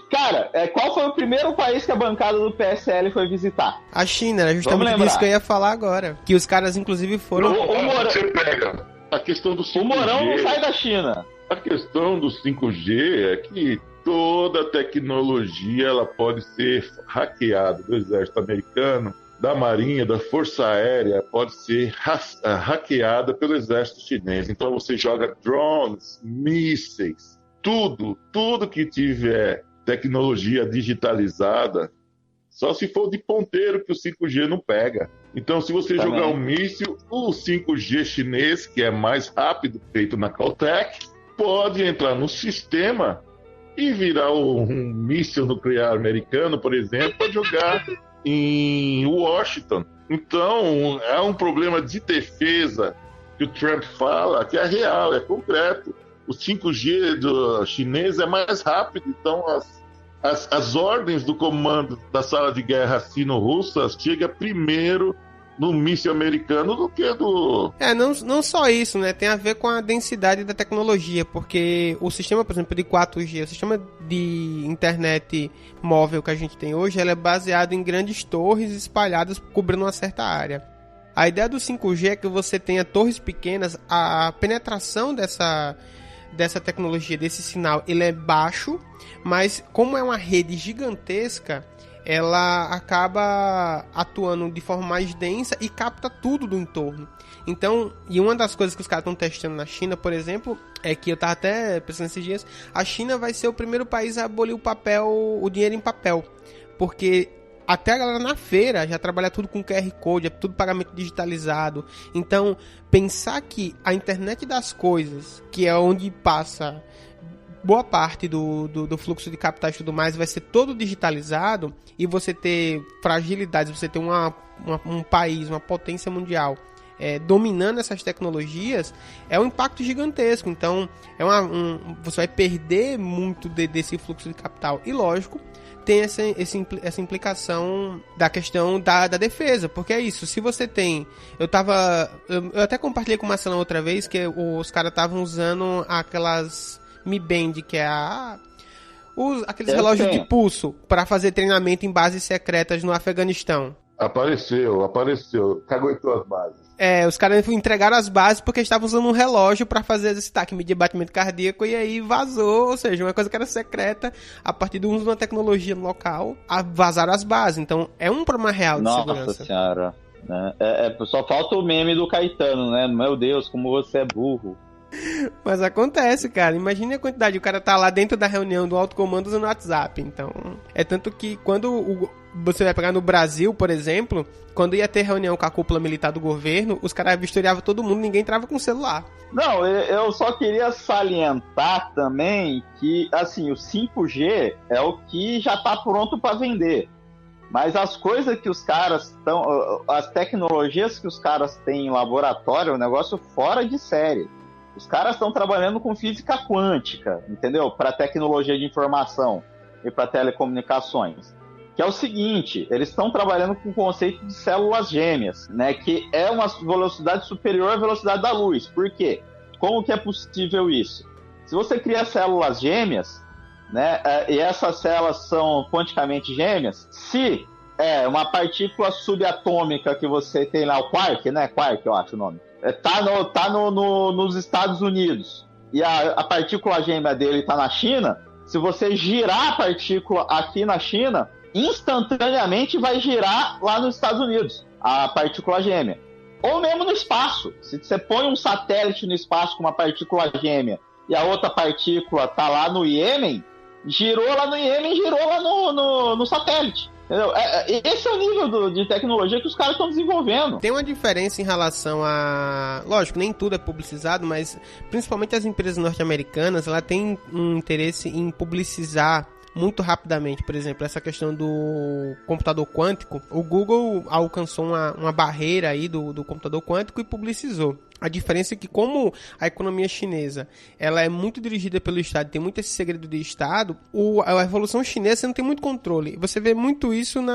Cara, qual foi o primeiro país que a bancada do PSL foi visitar? A China, era justamente isso que eu ia falar agora. Que os caras, inclusive, foram... Você pega a questão do 5G. O Mourão não sai da China. A questão do 5G é que toda tecnologia ela pode ser hackeada do exército americano, da marinha, da força aérea, pode ser hackeada pelo exército chinês. Então você joga drones, mísseis, tudo que tiver tecnologia digitalizada, só se for de ponteiro que o 5G não pega. Então, se você jogar um míssil, o 5G chinês, que é mais rápido, feito na Caltech, pode entrar no sistema e virar um míssil nuclear americano, por exemplo, para jogar em Washington. Então, é um problema de defesa que o Trump fala que é real, é concreto. O 5G do chinês é mais rápido, então as ordens do comando da sala de guerra sino-russa chegam primeiro no míssil americano do que do... Não só isso, né? Tem a ver com a densidade da tecnologia, porque o sistema, por exemplo, de 4G, o sistema de internet móvel que a gente tem hoje, ele é baseado em grandes torres espalhadas cobrindo uma certa área. A ideia do 5G é que você tenha torres pequenas, a penetração dessa tecnologia, desse sinal, ele é baixo, mas como é uma rede gigantesca, ela acaba atuando de forma mais densa e capta tudo do entorno. Então, e uma das coisas que os caras estão testando na China, por exemplo, é que eu tava até pensando esses dias, a China vai ser o primeiro país a abolir o dinheiro em papel, porque até a galera na feira já trabalha tudo com QR Code, é tudo pagamento digitalizado. Então, pensar que a internet das coisas, que é onde passa boa parte do fluxo de capitais e tudo mais, vai ser todo digitalizado, e você ter fragilidades, você ter um país, uma potência mundial dominando essas tecnologias, é um impacto gigantesco. Então, você vai perder muito desse fluxo de capital. E lógico, tem essa implicação da questão da defesa, porque é isso, se você tem... Eu até compartilhei com o Marcelão outra vez, que os caras estavam usando aquelas Mi Band, que é aqueles relógios de pulso, para fazer treinamento em bases secretas no Afeganistão. Apareceu, caguetou as bases. Os caras entregaram as bases porque estavam usando um relógio para fazer esse que media batimento cardíaco, e aí vazou, ou seja, uma coisa que era secreta, a partir do uso de uma tecnologia local, vazaram as bases. Então, é um problema real de segurança. Nossa senhora. Só falta o meme do Caetano, né? Meu Deus, como você é burro. Mas acontece, cara. Imagine a quantidade. O cara tá lá dentro da reunião do alto comando usando o WhatsApp. Então, é tanto que quando você vai pegar no Brasil, por exemplo, quando ia ter reunião com a cúpula militar do governo, os caras vistoriavam todo mundo, ninguém entrava com celular. Não, eu só queria salientar também que, assim, o 5G é o que já tá pronto para vender. Mas as coisas que os caras estão... As tecnologias que os caras têm em laboratório é um negócio fora de série. Os caras estão trabalhando com física quântica, entendeu? Para tecnologia de informação e para telecomunicações. Que é o seguinte, eles estão trabalhando com o conceito de células gêmeas, né? Que é uma velocidade superior à velocidade da luz. Por quê? Como que é possível isso? Se você cria células gêmeas, né? E essas células são quanticamente gêmeas, se uma partícula subatômica que você tem lá, o quark, né? Quark, eu acho o nome. Tá nos Estados Unidos e a partícula gêmea dele tá na China, se você girar a partícula aqui na China, instantaneamente vai girar lá nos Estados Unidos. a partícula gêmea. Ou mesmo no espaço. Se você põe um satélite no espaço com uma partícula gêmea e a outra partícula tá lá no Iêmen, girou lá no Iêmen, girou lá no satélite. Entendeu? Esse é o nível de tecnologia que os caras estão desenvolvendo. Tem uma diferença em relação a... Lógico, nem tudo é publicizado, mas principalmente as empresas norte-americanas, ela tem um interesse em publicizar muito rapidamente. Por exemplo, essa questão do computador quântico, o Google alcançou uma barreira aí do computador quântico e publicizou. A diferença é que, como a economia chinesa ela é muito dirigida pelo Estado, tem muito esse segredo de Estado, a Revolução Chinesa não tem muito controle. Você vê muito isso no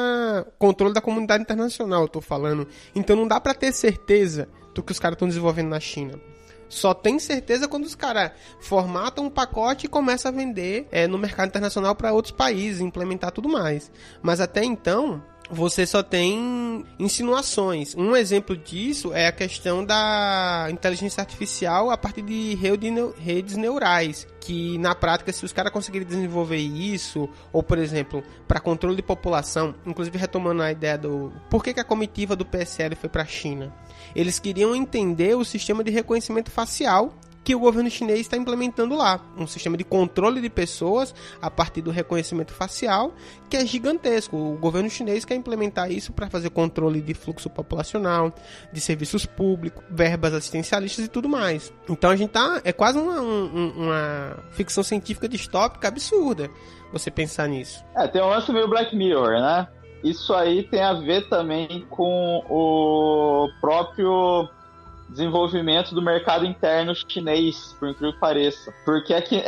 controle da comunidade internacional, eu tô falando. Então não dá para ter certeza do que os caras estão desenvolvendo na China. Só tem certeza quando os caras formatam um pacote e começam a vender no mercado internacional para outros países, implementar tudo mais. Mas até então, você só tem insinuações. Um exemplo disso é a questão da inteligência artificial a partir de redes neurais, que na prática, se os caras conseguirem desenvolver isso, ou por exemplo, para controle de população, inclusive retomando a ideia do por que a comitiva do PSL foi para a China, eles queriam entender o sistema de reconhecimento facial que o governo chinês está implementando lá. Um sistema de controle de pessoas a partir do reconhecimento facial, que é gigantesco. O governo chinês quer implementar isso para fazer controle de fluxo populacional, de serviços públicos, verbas assistencialistas e tudo mais. Então a gente é quase uma ficção científica distópica absurda, você pensar nisso. Tem um lance meio Black Mirror, né? Isso aí tem a ver também com o próprio desenvolvimento do mercado interno chinês, por incrível que pareça. Porque aqui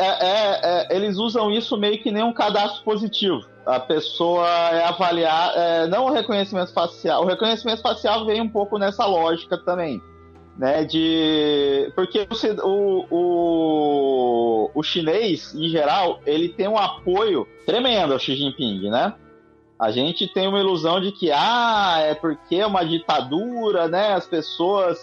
eles usam isso meio que nem um cadastro positivo. A pessoa é avaliar, não o reconhecimento facial. O reconhecimento facial vem um pouco nessa lógica também, né? Porque o chinês, em geral, ele tem um apoio tremendo ao Xi Jinping, né? A gente tem uma ilusão de que é porque é uma ditadura, né? As pessoas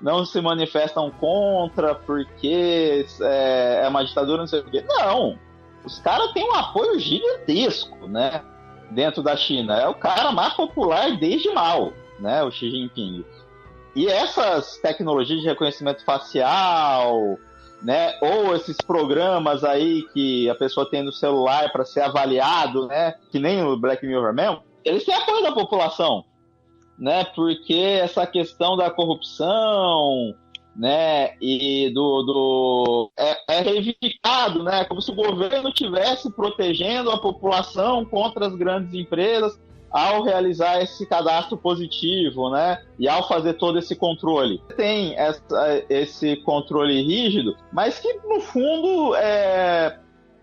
não se manifestam contra porque é uma ditadura, não sei o quê. Não, os caras têm um apoio gigantesco, né, dentro da China. É o cara mais popular desde Mao, né, o Xi Jinping. E essas tecnologias de reconhecimento facial, né, ou esses programas aí que a pessoa tem no celular para ser avaliado, né, que nem o Black Mirror mesmo, eles têm apoio da população, né, porque essa questão da corrupção, né, e é reivindicado, né, como se o governo estivesse protegendo a população contra as grandes empresas ao realizar esse cadastro positivo, né, e ao fazer todo esse controle. Tem esse controle rígido, mas que no fundo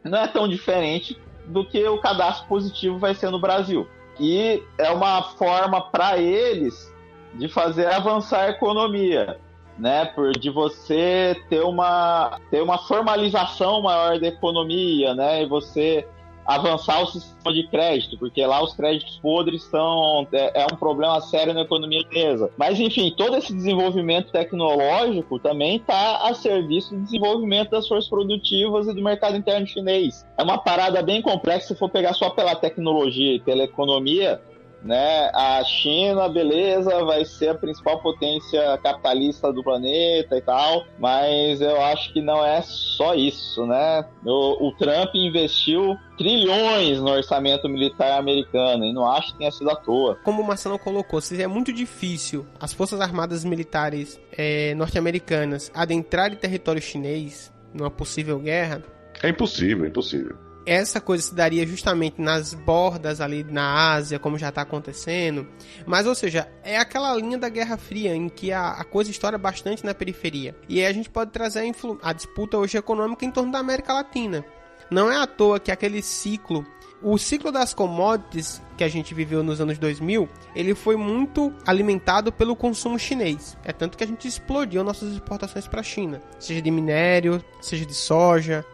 não é tão diferente do que o cadastro positivo vai ser no Brasil. E é uma forma para eles de fazer avançar a economia, né? De você ter uma formalização maior da economia, né? E você avançar o sistema de crédito, porque lá os créditos podres é um problema sério na economia chinesa. Mas, enfim, todo esse desenvolvimento tecnológico também está a serviço do desenvolvimento das forças produtivas e do mercado interno chinês. É uma parada bem complexa se for pegar só pela tecnologia e pela economia, né? A China, beleza, vai ser a principal potência capitalista do planeta e tal, mas eu acho que não é só isso, né? O Trump investiu trilhões no orçamento militar americano e não acho que tenha sido à toa. Como o Marcelo colocou, seria muito difícil as forças armadas militares norte-americanas adentrarem território chinês numa possível guerra. É impossível, é impossível. Essa coisa se daria justamente nas bordas ali na Ásia, como já está acontecendo. Mas, ou seja, é aquela linha da Guerra Fria em que a coisa estoura bastante na periferia. E aí a gente pode trazer a disputa hoje econômica em torno da América Latina. Não é à toa que aquele ciclo, o ciclo das commodities que a gente viveu nos anos 2000, ele foi muito alimentado pelo consumo chinês. É tanto que a gente explodiu nossas exportações para a China. Seja de minério, seja de soja.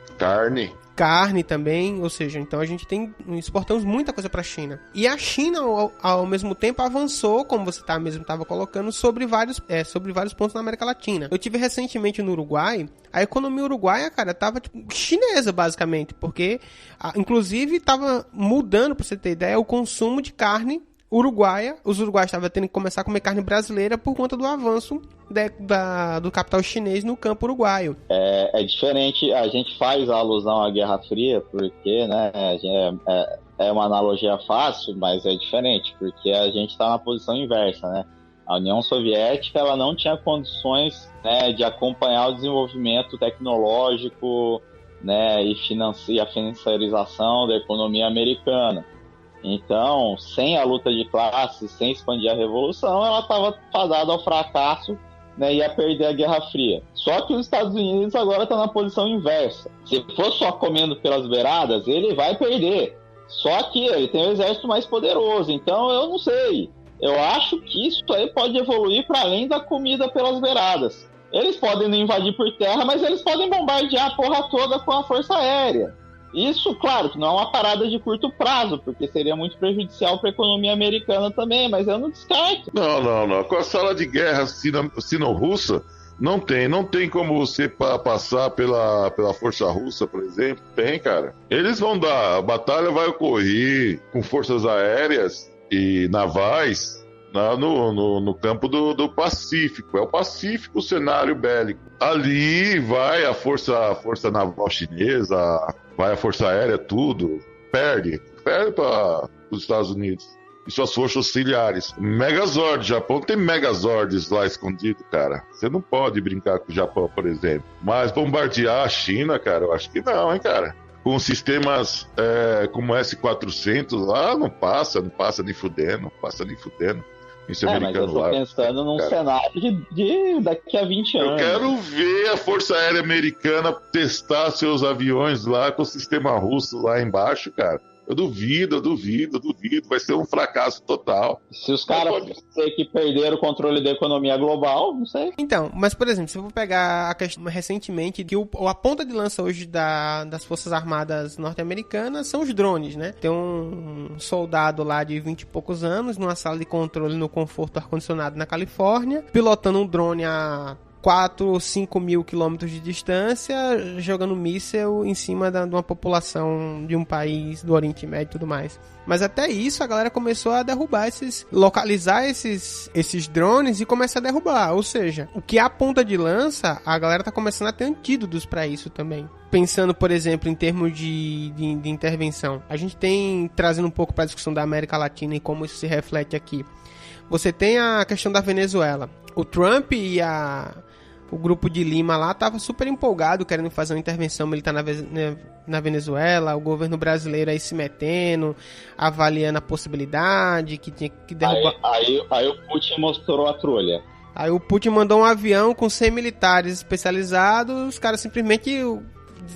Carne também, ou seja, então a gente exportamos muita coisa para a China. E a China, ao mesmo tempo, avançou, como você mesmo estava colocando, sobre vários pontos na América Latina. Eu tive recentemente no Uruguai, a economia uruguaia, cara, tava chinesa, basicamente, porque, inclusive, estava mudando, para você ter ideia, o consumo de carne uruguaia. Os uruguaios estavam tendo que começar a comer carne brasileira por conta do avanço do capital chinês no campo uruguaio. É diferente, a gente faz a alusão à Guerra Fria, porque, né, é uma analogia fácil, mas é diferente, porque a gente está na posição inversa, né? A União Soviética, ela não tinha condições, né, de acompanhar o desenvolvimento tecnológico, né, e a financiarização da economia americana. Então, sem a luta de classes, sem expandir a revolução, ela estava fadada ao fracasso, né, ia perder a Guerra Fria. Só que os Estados Unidos agora estão na posição inversa. Se for só comendo pelas beiradas, ele vai perder. Só que ele tem um exército mais poderoso. Então, eu não sei. Eu acho que isso aí pode evoluir para além da comida pelas beiradas. Eles podem não invadir por terra, mas eles podem bombardear a porra toda com a força aérea. Isso, claro, que não é uma parada de curto prazo, porque seria muito prejudicial para a economia americana também, mas eu não descarto. Não. Com a sala de guerra sino-russa, não tem como você passar pela força russa, por exemplo. Tem, cara. Eles vão dar, a batalha vai ocorrer com forças aéreas e navais no campo do Pacífico. É o Pacífico o cenário bélico. Ali vai a força naval chinesa, vai a força aérea, tudo. Perde para os Estados Unidos e suas forças auxiliares. Megazord, Japão tem Megazords lá escondido, cara. Você não pode brincar com o Japão, por exemplo. Mas bombardear a China, cara, eu acho que não, hein, cara. Com sistemas como S-400 lá, não passa nem fudendo. Isso mas eu tô pensando num cenário de daqui a 20 anos. Eu quero ver a Força Aérea Americana testar seus aviões lá com o sistema russo lá embaixo, cara. Eu duvido. Vai ser um fracasso total. Se os caras que perderam o controle da economia global, não sei. Então, mas por exemplo, se eu for pegar a questão recentemente, que a ponta de lança hoje das Forças Armadas norte-americanas são os drones, né? Tem um soldado lá de 20 e poucos anos, numa sala de controle no conforto ar-condicionado na Califórnia, pilotando um drone a 4 ou 5 mil quilômetros de distância, jogando míssel em cima de uma população de um país do Oriente Médio e tudo mais. Mas até isso a galera começou a derrubar localizar esses drones e começar a derrubar. Ou seja, o que é a ponta de lança, a galera tá começando a ter antídotos para isso também. Pensando, por exemplo, em termos de intervenção. A gente tem, trazendo um pouco para a discussão da América Latina e como isso se reflete aqui. Você tem a questão da Venezuela. O Trump e o grupo de Lima lá estava super empolgado, querendo fazer uma intervenção militar na Venezuela, o governo brasileiro aí se metendo, avaliando a possibilidade, que tinha que derrubar... Aí o Putin mostrou a trolha. Aí o Putin mandou um avião com 100 militares especializados, os caras simplesmente...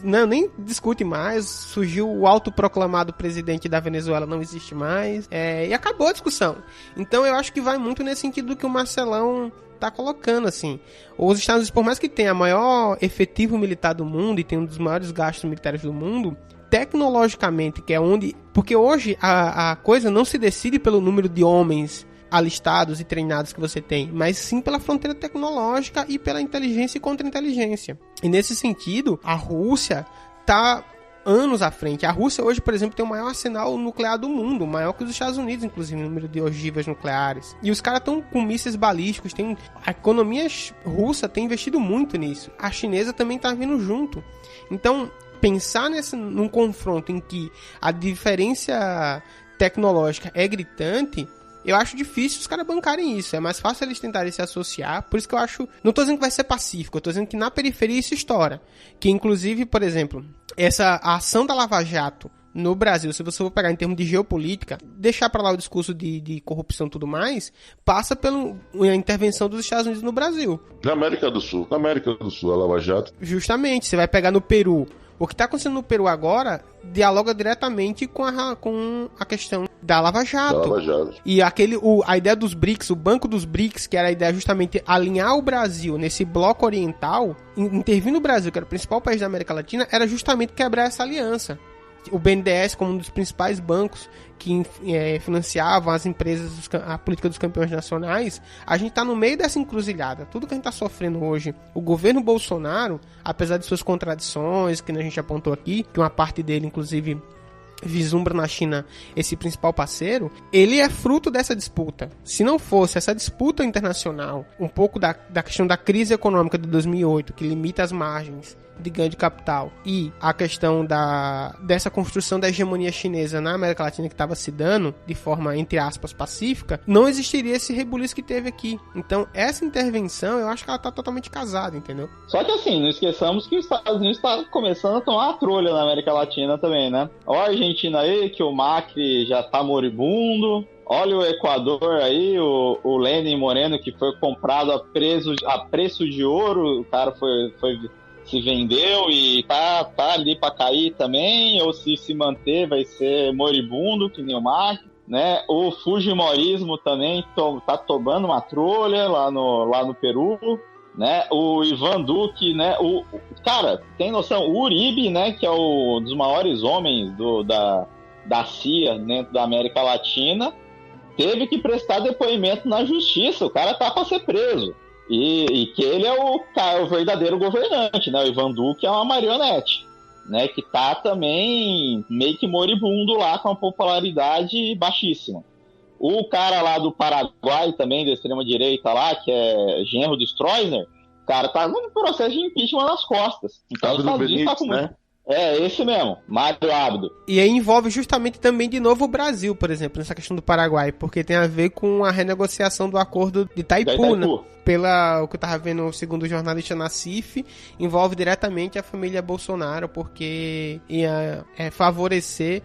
Não, nem discute mais, surgiu o autoproclamado presidente da Venezuela, não existe mais, e acabou a discussão. Então eu acho que vai muito nesse sentido do que o Marcelão tá colocando, assim. Os Estados Unidos, por mais que tenha a maior efetivo militar do mundo e tenha um dos maiores gastos militares do mundo, tecnologicamente, que é onde... Porque hoje a coisa não se decide pelo número de homens alistados e treinados que você tem, mas sim pela fronteira tecnológica e pela inteligência e contra-inteligência. E nesse sentido, a Rússia tá anos à frente. A Rússia hoje, por exemplo, tem o maior arsenal nuclear do mundo, maior que os Estados Unidos, inclusive, no número de ogivas nucleares. E os caras estão com mísseis balísticos, a economia russa tem investido muito nisso. A chinesa também tá vindo junto. Então, pensar num confronto em que a diferença tecnológica é gritante, eu acho difícil os caras bancarem isso. É mais fácil eles tentarem se associar. Por isso que eu acho... Não tô dizendo que vai ser pacífico. Eu tô dizendo que na periferia isso estoura. Que inclusive, por exemplo, a ação da Lava Jato no Brasil, se você for pegar em termos de geopolítica, deixar pra lá o discurso de corrupção e tudo mais, passa pela intervenção dos Estados Unidos no Brasil. Na América do Sul, a Lava Jato. Justamente. Você vai pegar no Peru. O que está acontecendo no Peru agora dialoga diretamente com a questão da Lava Jato. E a ideia dos BRICS, o Banco dos BRICS, que era a ideia justamente alinhar o Brasil nesse bloco oriental, intervir no Brasil, que era o principal país da América Latina, era justamente quebrar essa aliança. O BNDES, como um dos principais bancos que financiavam as empresas, a política dos campeões nacionais, a gente está no meio dessa encruzilhada. Tudo que a gente está sofrendo hoje, o governo Bolsonaro, apesar de suas contradições, que a gente apontou aqui, que uma parte dele, inclusive, vislumbra na China esse principal parceiro, ele é fruto dessa disputa. Se não fosse essa disputa internacional, um pouco da questão da crise econômica de 2008, que limita as margens de ganho de capital, e a questão dessa construção da hegemonia chinesa na América Latina que estava se dando de forma, entre aspas, pacífica, não existiria esse rebuliço que teve aqui. Então, essa intervenção, eu acho que ela tá totalmente casada, entendeu? Só que assim, não esqueçamos que os Estados Unidos está começando a tomar a trolha na América Latina também, né? Olha a Argentina aí, que o Macri já tá moribundo. Olha o Equador aí, o Lenin Moreno, que foi comprado a preço de ouro, o cara se vendeu e tá ali para cair também, ou se manter vai ser moribundo, que nem o Macri, né? O Fujimorismo também tá tomando uma trolha lá no Peru, né? O Ivan Duque, né? Cara, tem noção, o Uribe, né, que é um dos maiores homens da CIA dentro da América Latina, teve que prestar depoimento na justiça, o cara tá para ser preso. E que ele é o verdadeiro governante, né? O Ivan Duque é uma marionete, né? Que tá também meio que moribundo lá, com uma popularidade baixíssima. O cara lá do Paraguai também, da extrema-direita lá, que é genro do Stroessner, o cara tá num processo de impeachment nas costas. Então os Estados Unidos tá com muito... É, esse mesmo, Mário Abdo. E aí envolve justamente também de novo o Brasil, por exemplo, nessa questão do Paraguai, porque tem a ver com a renegociação do acordo de Itaipu, né? O que eu tava vendo, segundo o jornalista Nassif, envolve diretamente a família Bolsonaro, porque ia favorecer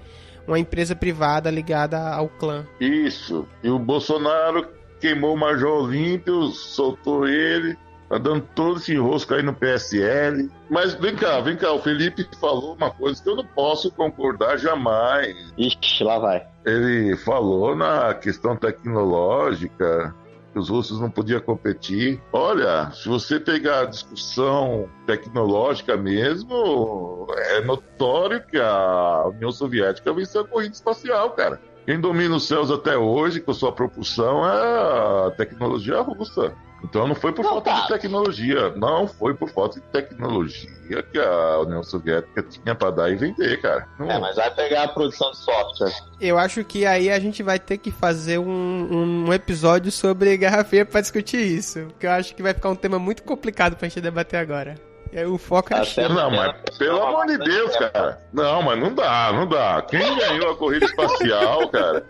uma empresa privada ligada ao clã. Isso, e o Bolsonaro queimou o Major Olímpio, soltou ele, tá dando todo esse rosco aí no PSL. Mas vem cá, o Felipe falou uma coisa que eu não posso concordar jamais. Ixi, lá vai. Ele falou na questão tecnológica, que os russos não podiam competir. Olha, se você pegar a discussão tecnológica mesmo, é notório que a União Soviética venceu a corrida espacial, cara. Quem domina os céus até hoje com sua propulsão é a tecnologia russa. Então não foi por falta de tecnologia, não foi por falta de tecnologia que a União Soviética tinha para dar e vender, cara. Não... mas vai pegar a produção de software. Eu acho que aí a gente vai ter que fazer um episódio sobre Guerra Fria para discutir isso, porque eu acho que vai ficar um tema muito complicado pra gente debater agora. E aí o foco é a China. Não, mas pelo amor de Deus, cara. Não, mas não dá. Quem ganhou a corrida espacial, cara?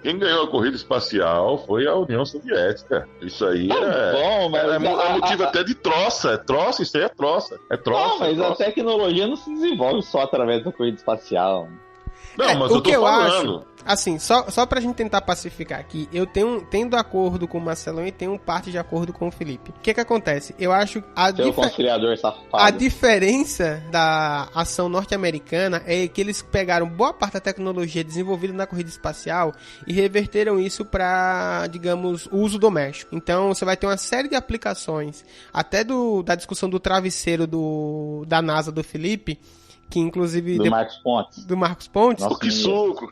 Quem ganhou a corrida espacial foi a União Soviética. Isso aí é motivo até de troça. Isso aí é troça. Não, mas a tecnologia não se desenvolve só através da corrida espacial. Não, mas eu tô falando. Acho, assim, só pra gente tentar pacificar aqui, eu tendo acordo com o Marcelão e tenho parte de acordo com o Felipe. O que acontece? Eu acho conciliador safado. A diferença da ação norte-americana é que eles pegaram boa parte da tecnologia desenvolvida na corrida espacial e reverteram isso para, digamos, uso doméstico. Então, você vai ter uma série de aplicações, até da discussão do travesseiro da NASA do Felipe, que inclusive... Do Marcos Pontes. Nossa, que suco.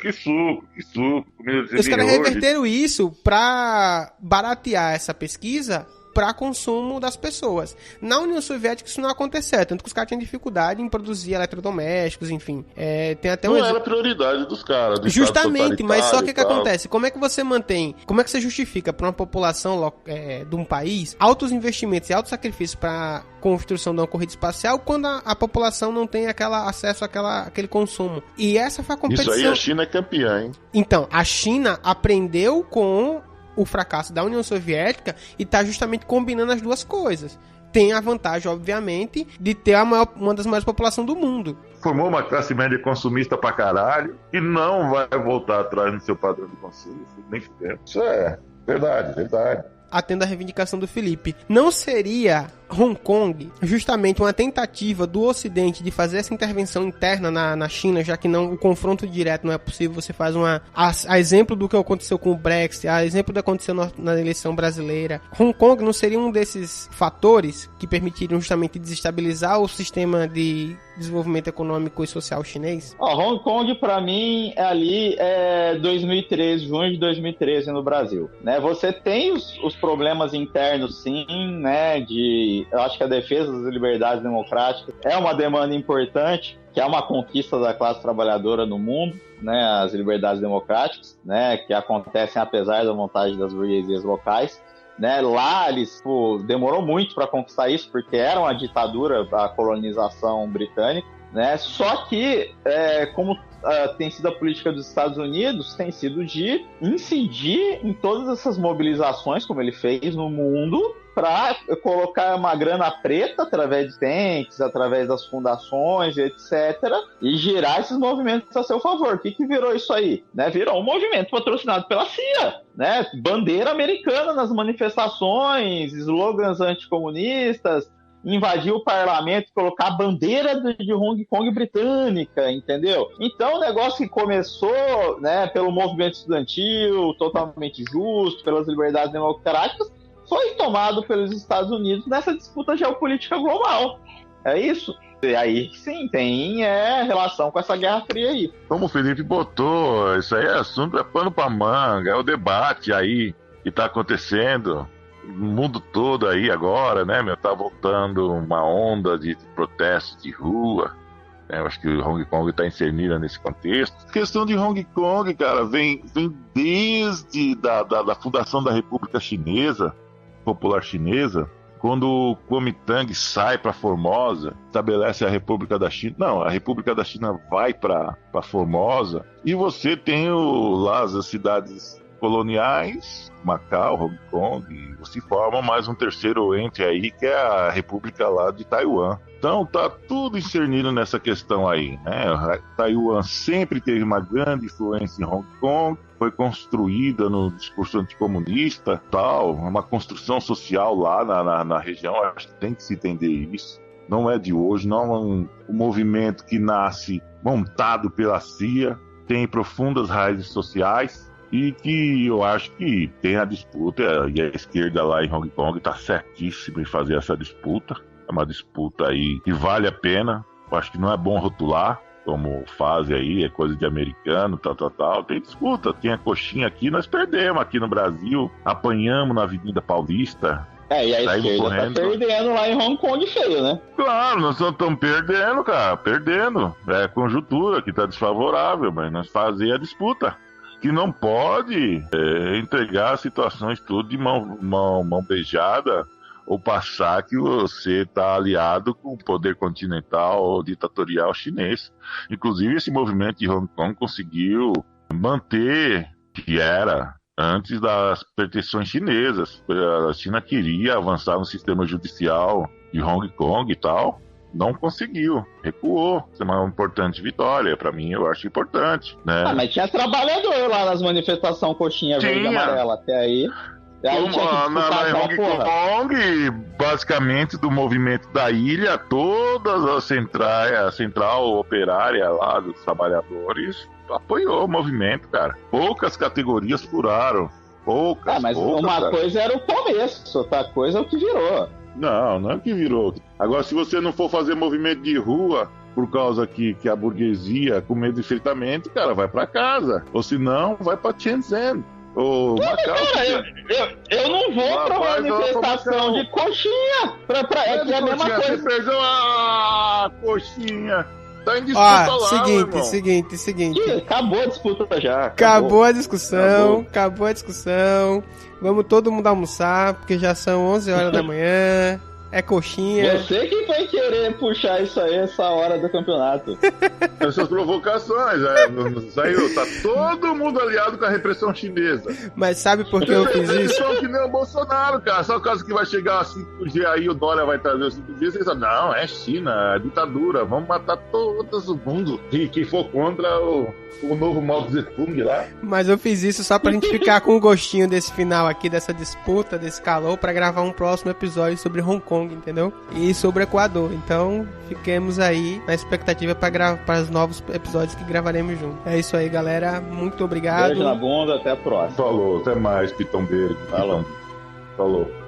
Os caras reverteram isso pra baratear essa pesquisa para consumo das pessoas. Na União Soviética isso não aconteceu, tanto que os caras tinham dificuldade em produzir eletrodomésticos, enfim. Tem até não era prioridade dos caras. Justamente, mas só que acontece? Como é que você mantém, como é que você justifica para uma população de um país altos investimentos e altos sacrifícios para construção de uma corrida espacial quando a população não tem acesso àquele consumo? E essa foi a competição. Isso aí a China é campeã, hein? Então, a China aprendeu com o fracasso da União Soviética e está justamente combinando as duas coisas. Tem a vantagem, obviamente, de ter uma das maiores populações do mundo. Formou uma classe média consumista pra caralho e não vai voltar atrás no seu padrão de consumo, nem fudendo. Isso é verdade. Atendo a reivindicação do Felipe. Não seria Hong Kong justamente uma tentativa do Ocidente de fazer essa intervenção interna na China, já que o confronto direto não é possível? Você faz a exemplo do que aconteceu com o Brexit, a exemplo do que aconteceu na eleição brasileira. Hong Kong não seria um desses fatores que permitiriam justamente desestabilizar o sistema de desenvolvimento econômico e social chinês? Hong Kong, para mim, é 2013, junho de 2013 no Brasil, né? Você tem os problemas internos, sim, né, de que eu acho que a defesa das liberdades democráticas é uma demanda importante, que é uma conquista da classe trabalhadora no mundo, né, as liberdades democráticas, né, que acontecem apesar da vontade das burguesias locais. Né, lá eles demorou muito para conquistar isso, porque era uma ditadura da colonização britânica, né? Só que, como tem sido a política dos Estados Unidos, tem sido de incidir em todas essas mobilizações, como ele fez no mundo, para colocar uma grana preta através de tanques, através das fundações, etc., e girar esses movimentos a seu favor. O que virou isso aí? Né? Virou um movimento patrocinado pela CIA, né? Bandeira americana nas manifestações, slogans anticomunistas, invadir o parlamento, colocar a bandeira de Hong Kong britânica, entendeu? Então o negócio que começou, né, pelo movimento estudantil, totalmente justo, pelas liberdades democráticas, foi tomado pelos Estados Unidos nessa disputa geopolítica global. É isso. E aí, sim, tem relação com essa Guerra Fria aí. Como o Felipe botou, isso aí é assunto, é pano pra manga, é o debate aí que tá acontecendo no mundo todo aí agora, né, meu? Tá voltando uma onda de protestos de rua. Eu acho que o Hong Kong está inserida nesse contexto. A questão de Hong Kong, cara, vem desde da fundação da República Chinesa, Popular Chinesa, quando o Kuomintang sai para Formosa, estabelece a República da China. Não, a República da China vai para Formosa, e você tem lá as cidades coloniais, Macau, Hong Kong, e você forma mais um terceiro ente aí, que é a República lá de Taiwan. Então tá tudo incernido nessa questão aí, né? Taiwan sempre teve uma grande influência em Hong Kong, foi construída no discurso anticomunista, tal, uma construção social lá na região. Acho que tem que se entender isso. Não é de hoje, não é um movimento que nasce montado pela CIA, tem profundas raízes sociais, e que eu acho que tem a disputa, e a esquerda lá em Hong Kong está certíssima em fazer essa disputa. É uma disputa aí que vale a pena. Eu acho que não é bom rotular, como fazem aí, é coisa de americano, tal. Tem disputa, tem a coxinha aqui, nós perdemos aqui no Brasil, apanhamos na Avenida Paulista. E a esquerda tá perdendo lá em Hong Kong feio, né? Claro, nós estamos perdendo, cara, perdendo. É a conjuntura que tá desfavorável, mas nós fazemos a disputa. Que não pode entregar situações tudo de mão beijada, ou passar que você está aliado com o poder continental ou ditatorial chinês. Inclusive, esse movimento de Hong Kong conseguiu manter o que era antes das pretensões chinesas. A China queria avançar no sistema judicial de Hong Kong e tal. Não conseguiu, recuou. Isso é uma importante vitória. Pra mim, eu acho importante, né? Mas tinha trabalhador lá nas manifestações coxinha verde e amarela até aí. Na Hong Kong, basicamente do movimento da ilha, todas as centrais, a central operária lá dos trabalhadores apoiou o movimento, cara. Poucas categorias furaram. Poucas. Mas uma coisa era o começo, outra coisa é o que virou. Não é o que virou. Agora, se você não for fazer movimento de rua por causa que a burguesia, com medo de enfrentamento, cara, vai pra casa. Ou se não, vai pra Shenzhen. Ou Macau. Cara, eu não vou pra manifestação de coxinha. É a mesma coisa. Você perdeu a coxinha. Tá em disputa lá, seguinte. Acabou a disputa já. Acabou a discussão. Vamos todo mundo almoçar, porque já são 11 horas da manhã. É coxinha. Você que vai querer puxar isso aí essa hora do campeonato. Essas provocações, saiu, tá todo mundo aliado com a repressão chinesa. Mas sabe por que eu fiz isso? Que nem o Bolsonaro, cara. Só o caso que vai chegar a 5G aí, o Dória vai trazer o 5G, vocês sabem, não, é China, é ditadura, vamos matar todo o mundo. E quem for contra o novo Mao Tse Tung lá. Mas eu fiz isso só pra gente ficar com o gostinho desse final aqui, dessa disputa, desse calor, pra gravar um próximo episódio sobre Hong Kong, entendeu? E sobre o Equador. Então, fiquemos aí na expectativa para os novos episódios que gravaremos juntos. É isso aí, galera. Muito obrigado. Beijo na bunda, até a próxima. Falou, até mais, pitombeiro. Falou. Falou.